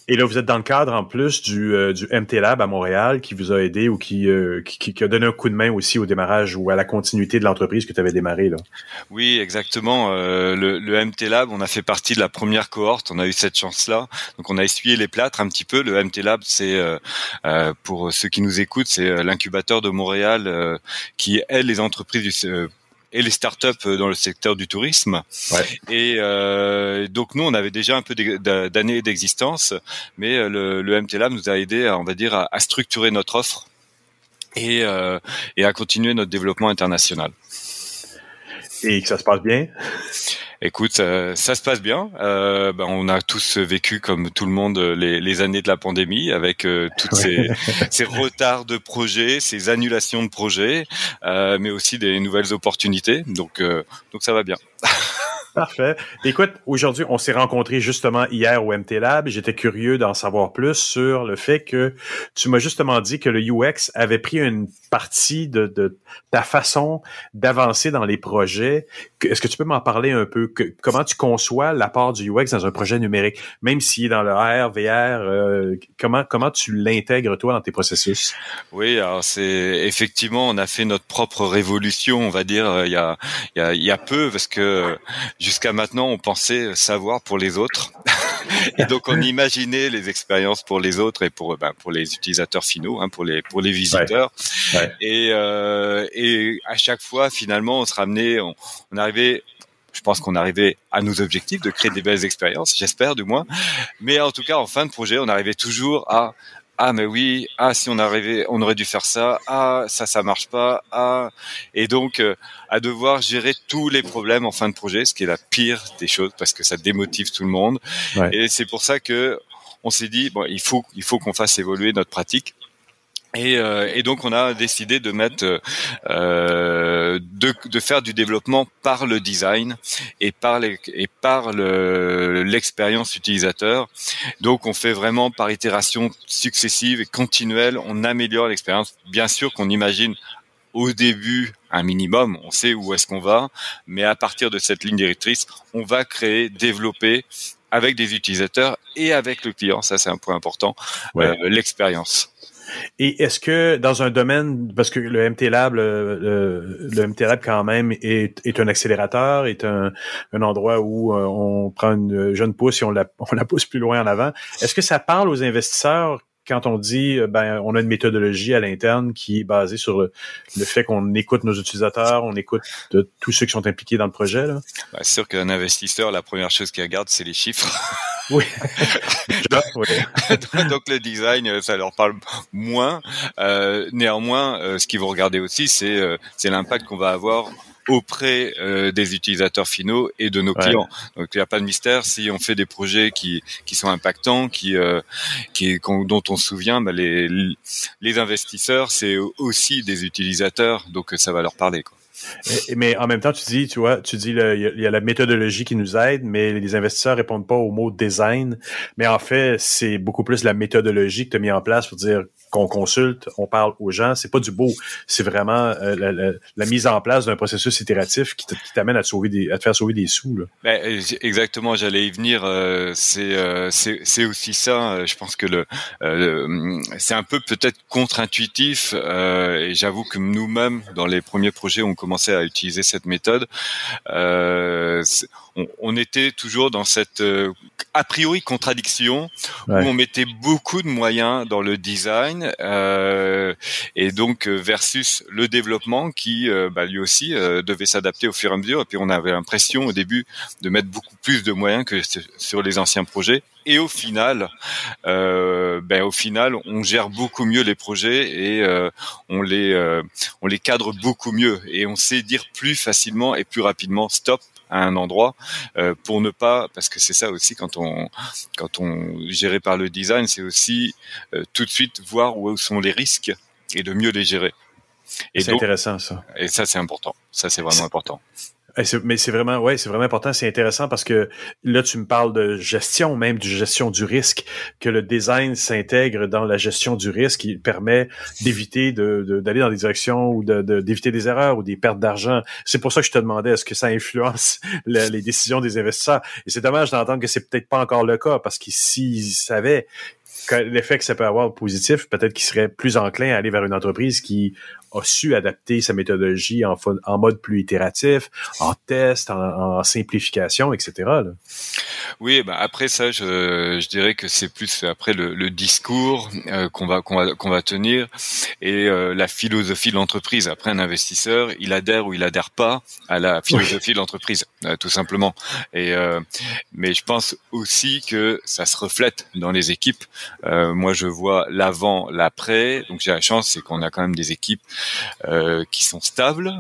Et là, vous êtes dans le cadre, en plus, du MT Lab à Montréal, qui vous a aidé ou qui a donné un coup de main aussi au démarrage ou à la continuité de l'entreprise que tu avais démarré, là. Oui, exactement. Le MT Lab, on a fait partie de la première cohorte. On a eu cette chance-là. Donc, on a essuyé les plâtres un petit peu. Le MT Lab, c'est, pour ceux qui nous écoutent, c'est l'incubateur de Montréal qui aide les entreprises et les startups dans le secteur du tourisme. Ouais. Et donc nous, on avait déjà un peu d'années d'existence, mais le MT Lab nous a aidé, on va dire, à structurer notre offre et à continuer notre développement international. Et que ça se passe bien? Écoute, ça se passe bien. On a tous vécu, comme tout le monde, les années de la pandémie, avec toutes ces retards de projets, ces annulations de projets, mais aussi des nouvelles opportunités. Donc ça va bien. Parfait. Écoute, aujourd'hui, on s'est rencontrés justement hier au MT Lab. J'étais curieux d'en savoir plus sur le fait que tu m'as justement dit que le UX avait pris une partie de ta façon d'avancer dans les projets. Est-ce que tu peux m'en parler un peu? Comment tu conçois l'apport du UX dans un projet numérique? Même s'il est dans le AR, VR, comment tu l'intègres, toi, dans tes processus? Oui, alors c'est effectivement, on a fait notre propre révolution, on va dire, il y a peu, parce que jusqu'à maintenant, on pensait savoir pour les autres. Et donc, on imaginait les expériences pour les autres et pour les utilisateurs finaux, pour les visiteurs. Ouais. Ouais. Et à chaque fois, finalement, on se ramenait, on arrivait, je pense qu'on arrivait à nos objectifs de créer des belles expériences, j'espère du moins. Mais en tout cas, en fin de projet, on arrivait toujours à mais oui, si on arrivait, on aurait dû faire ça, ça marche pas, et donc à devoir gérer tous les problèmes en fin de projet, ce qui est la pire des choses parce que ça démotive tout le monde. Ouais. Et c'est pour ça que on s'est dit il faut qu'on fasse évoluer notre pratique. Et donc on a décidé de mettre de faire du développement par le design et par l'expérience utilisateur. Donc on fait vraiment par itération successive et continuelle, on améliore l'expérience. Bien sûr qu'on imagine au début un minimum, on sait où est-ce qu'on va, mais à partir de cette ligne directrice, on va créer, développer avec des utilisateurs et avec le client, ça c'est un point important, l'expérience. Et est-ce que dans un domaine, parce que le MT Lab, le MT Lab quand même est un accélérateur, est un endroit où on prend une jeune pousse et on la pousse plus loin en avant. Est-ce que ça parle aux investisseurs quand on dit on a une méthodologie à l'interne qui est basée sur le fait qu'on écoute nos utilisateurs, on écoute tous ceux qui sont impliqués dans le projet là? C'est sûr qu'un investisseur, la première chose qu'il regarde, c'est les chiffres. Oui. Donc le design, ça leur parle moins. Néanmoins, ce qu'ils vont regarder aussi, c'est l'impact qu'on va avoir auprès des utilisateurs finaux et de nos clients. Donc il n'y a pas de mystère. Si on fait des projets qui sont impactants, dont on se souvient, les investisseurs, c'est aussi des utilisateurs, donc ça va leur parler, quoi. Mais en même temps, tu dis il y a la méthodologie qui nous aide, mais les investisseurs répondent pas au mot design. Mais en fait, c'est beaucoup plus la méthodologie que tu as mis en place pour dire qu'on consulte, on parle aux gens. C'est pas du beau, c'est vraiment la mise en place d'un processus itératif qui t'amène à te faire sauver des sous, là. Ben, exactement, j'allais y venir. C'est aussi ça. Je pense que c'est un peu peut-être contre-intuitif. Et j'avoue que nous-mêmes, dans les premiers projets, on commençait à utiliser cette méthode. On était toujours dans cette a priori contradiction où on mettait beaucoup de moyens dans le design et donc versus le développement qui lui aussi devait s'adapter au fur et à mesure. Et puis on avait l'impression au début de mettre beaucoup plus de moyens que sur les anciens projets. Et au final, on gère beaucoup mieux les projets et on les cadre beaucoup mieux et on sait dire plus facilement et plus rapidement stop à un endroit pour ne pas, parce que c'est ça aussi quand on géré par le design, c'est aussi tout de suite voir où sont les risques et de mieux les gérer. Et c'est intéressant ça. Et ça c'est important. Ça c'est vraiment important. Mais c'est vraiment important, c'est intéressant parce que là tu me parles de gestion, même de gestion du risque, que le design s'intègre dans la gestion du risque, il permet d'éviter d'aller dans des directions ou d'éviter des erreurs ou des pertes d'argent. C'est pour ça que je te demandais est-ce que ça influence les décisions des investisseurs. Et c'est dommage d'entendre que c'est peut-être pas encore le cas parce que s'ils savaient l'effet que ça peut avoir positif, peut-être qu'ils seraient plus enclins à aller vers une entreprise qui a su adapter sa méthodologie en mode plus itératif, en test, en simplification, etc. là. Oui, après ça, je dirais que c'est plus après le discours qu'on va tenir et la philosophie de l'entreprise. Après, un investisseur, il adhère ou il adhère pas à la philosophie de l'entreprise, tout simplement. Mais je pense aussi que ça se reflète dans les équipes. Moi, je vois l'avant, l'après. Donc, j'ai la chance, c'est qu'on a quand même des équipes qui sont stables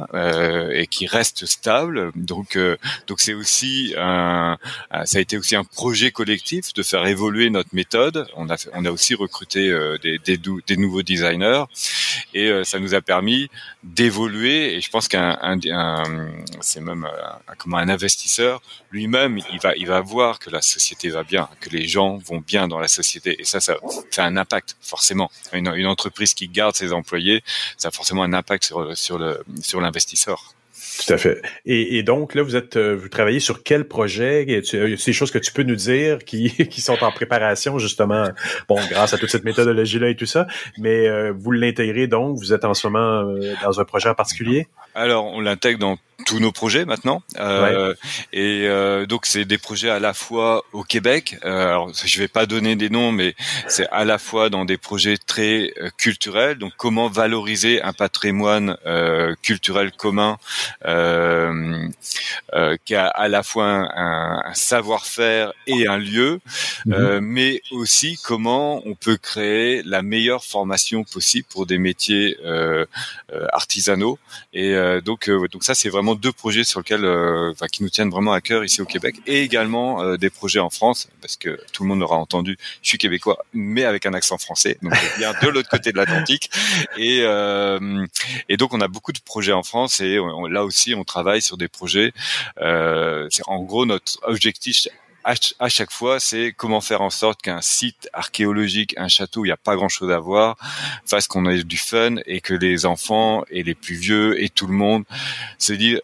et qui restent stables. Donc c'est aussi ça a été aussi un projet collectif de faire évoluer notre méthode. On a aussi recruté des nouveaux designers et ça nous a permis d'évoluer. Et je pense c'est même comme un investisseur lui-même, il va voir que la société va bien, que les gens vont bien dans la société. Et ça fait un impact forcément. Une entreprise qui garde ses employés, ça a forcément un impact sur l'investisseur. Tout à fait. Et donc, là, vous travaillez sur quel projet? Y a des choses que tu peux nous dire qui sont en préparation, justement, grâce à toute cette méthodologie-là et tout ça, mais vous l'intégrez donc, vous êtes en ce moment dans un projet en particulier? Alors, on l'intègre dans tous nos projets maintenant. Donc, c'est des projets à la fois au Québec. Alors, je vais pas donner des noms, mais c'est à la fois dans des projets très culturels. Donc, comment valoriser un patrimoine culturel commun qui a à la fois un savoir-faire et un lieu, mais aussi comment on peut créer la meilleure formation possible pour des métiers artisanaux. Et donc ça, c'est vraiment deux projets sur lesquels qui nous tiennent vraiment à cœur ici au Québec, et également des projets en France, parce que tout le monde l'aura entendu, je suis québécois, mais avec un accent français, donc je viens de l'autre côté de l'Atlantique, et donc on a beaucoup de projets en France, et là aussi on travaille sur des projets. C'est en gros notre objectif à chaque fois, c'est comment faire en sorte qu'un site archéologique, un château où il n'y a pas grand-chose à voir, fasse qu'on ait du fun et que les enfants et les plus vieux et tout le monde se disent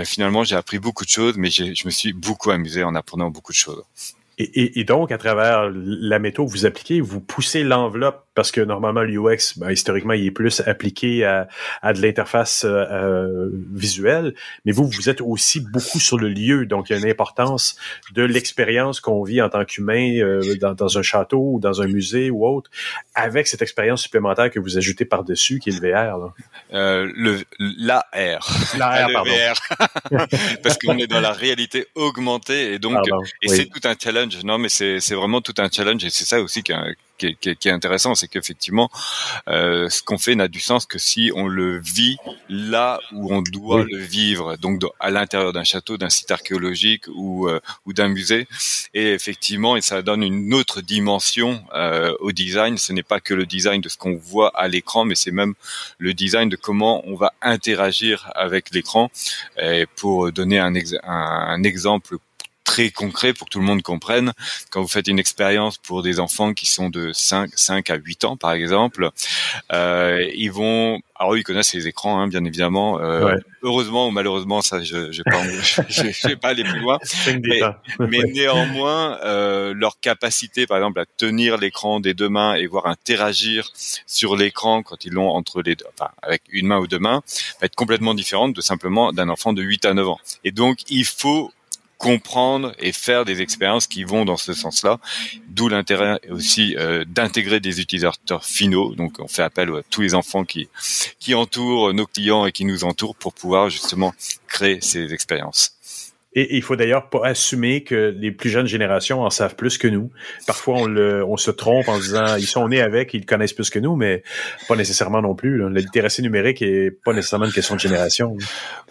finalement j'ai appris beaucoup de choses, mais je me suis beaucoup amusé en apprenant beaucoup de choses. Et donc, à travers la méthode que vous appliquez, vous poussez l'enveloppe, parce que normalement, l'UX, historiquement, il est plus appliqué à de l'interface visuelle, mais vous êtes aussi beaucoup sur le lieu, donc il y a une importance de l'expérience qu'on vit en tant qu'humain dans un château ou dans un musée ou autre, avec cette expérience supplémentaire que vous ajoutez par-dessus, qui est le VR. L'AR. L'AR, pardon. VR. Parce qu'on est dans la réalité augmentée, et donc c'est tout un challenge. Non, mais c'est vraiment tout un challenge, et c'est ça aussi qui qui est intéressant, c'est qu'effectivement, ce qu'on fait n'a du sens que si on le vit là où on doit le vivre, donc à l'intérieur d'un château, d'un site archéologique ou d'un musée. Et effectivement, et ça donne une autre dimension au design. Ce n'est pas que le design de ce qu'on voit à l'écran, mais c'est même le design de comment on va interagir avec l'écran. Et pour donner un exemple très concret pour que tout le monde comprenne, quand vous faites une expérience pour des enfants qui sont de 5 à 8 ans, par exemple, ils connaissent les écrans, hein, bien évidemment. Heureusement ou malheureusement, ça, je vais pas aller plus loin. mais néanmoins, leur capacité, par exemple, à tenir l'écran des deux mains et voir interagir sur l'écran quand ils l'ont entre les deux, enfin, avec une main ou deux mains, va être complètement différente de simplement d'un enfant de 8 à 9 ans. Et donc, il faut comprendre et faire des expériences qui vont dans ce sens-là, d'où l'intérêt aussi d'intégrer des utilisateurs finaux. Donc on fait appel à tous les enfants qui entourent nos clients et qui nous entourent pour pouvoir justement créer ces expériences. Et il faut d'ailleurs pas assumer que les plus jeunes générations en savent plus que nous. Parfois, on se trompe en disant ils sont nés avec, ils connaissent plus que nous, mais pas nécessairement non plus. La littératie numérique est pas nécessairement une question de génération.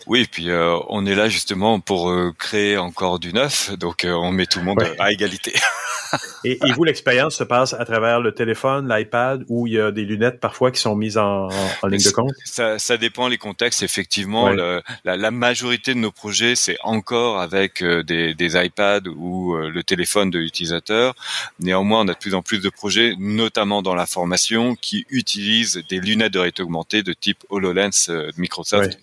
Oui, et puis on est là justement pour créer encore du neuf, donc on met tout le monde à égalité. Et vous, l'expérience se passe à travers le téléphone, l'iPad, où il y a des lunettes parfois qui sont mises en ligne de compte? Ça dépend les contextes, effectivement. La majorité de nos projets, c'est encore avec des iPads ou le téléphone de l'utilisateur. Néanmoins, on a de plus en plus de projets, notamment dans la formation, qui utilisent des lunettes de réalité augmentée de type HoloLens de Microsoft.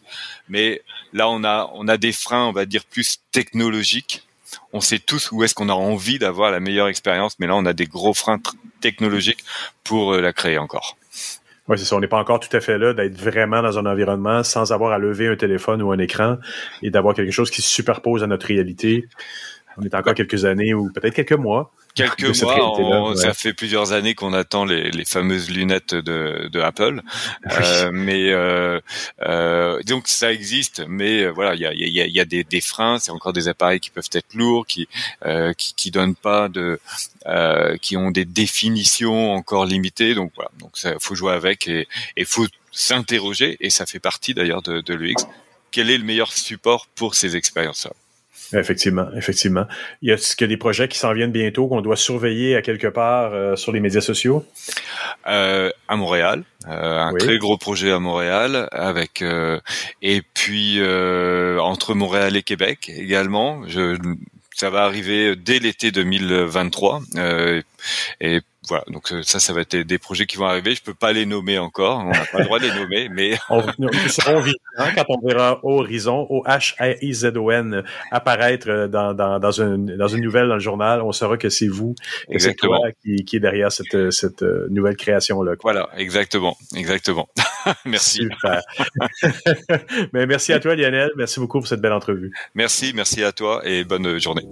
Mais là, on a des freins, on va dire, plus technologiques. On sait tous où est-ce qu'on a envie d'avoir la meilleure expérience, mais là, on a des gros freins technologiques pour la créer encore. Oui, c'est ça. On n'est pas encore tout à fait là d'être vraiment dans un environnement sans avoir à lever un téléphone ou un écran et d'avoir quelque chose qui se superpose à notre réalité. On est encore quelques années ou peut-être quelques mois. Ça fait plusieurs années qu'on attend les fameuses lunettes de Apple. Donc ça existe, mais voilà, il y a des freins. C'est encore des appareils qui peuvent être lourds, qui donnent pas qui ont des définitions encore limitées. Donc voilà, donc ça faut jouer avec et faut s'interroger. Et ça fait partie d'ailleurs de l'UX. Quel est le meilleur support pour ces expériences-là? Effectivement. Il y a des projets qui s'en viennent bientôt qu'on doit surveiller à quelque part sur les médias sociaux? À Montréal, très gros projet à Montréal avec et puis entre Montréal et Québec également. Ça va arriver dès l'été 2023 et voilà, donc ça va être des projets qui vont arriver. Je peux pas les nommer encore, on n'a pas le droit de les nommer, mais nous serons vigilants quand on verra Horizon, OHRIZON apparaître dans une nouvelle dans le journal. On saura que c'est vous, que c'est toi qui est derrière cette nouvelle création là. Voilà, exactement. Merci. Super. Mais merci à toi, Lionel. Merci beaucoup pour cette belle entrevue. Merci à toi et bonne journée.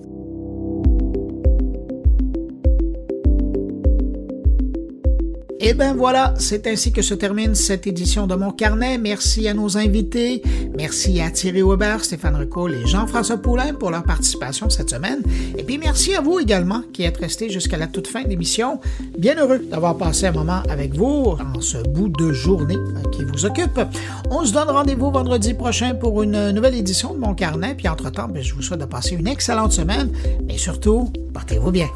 Et ben voilà, c'est ainsi que se termine cette édition de Mon Carnet. Merci à nos invités. Merci à Thierry Weber, Stéphane Ricoul et Jean-François Poulain pour leur participation cette semaine. Et puis merci à vous également qui êtes restés jusqu'à la toute fin de l'émission. Bien heureux d'avoir passé un moment avec vous en ce bout de journée qui vous occupe. On se donne rendez-vous vendredi prochain pour une nouvelle édition de Mon Carnet. Puis entre-temps, je vous souhaite de passer une excellente semaine. Mais surtout, portez-vous bien.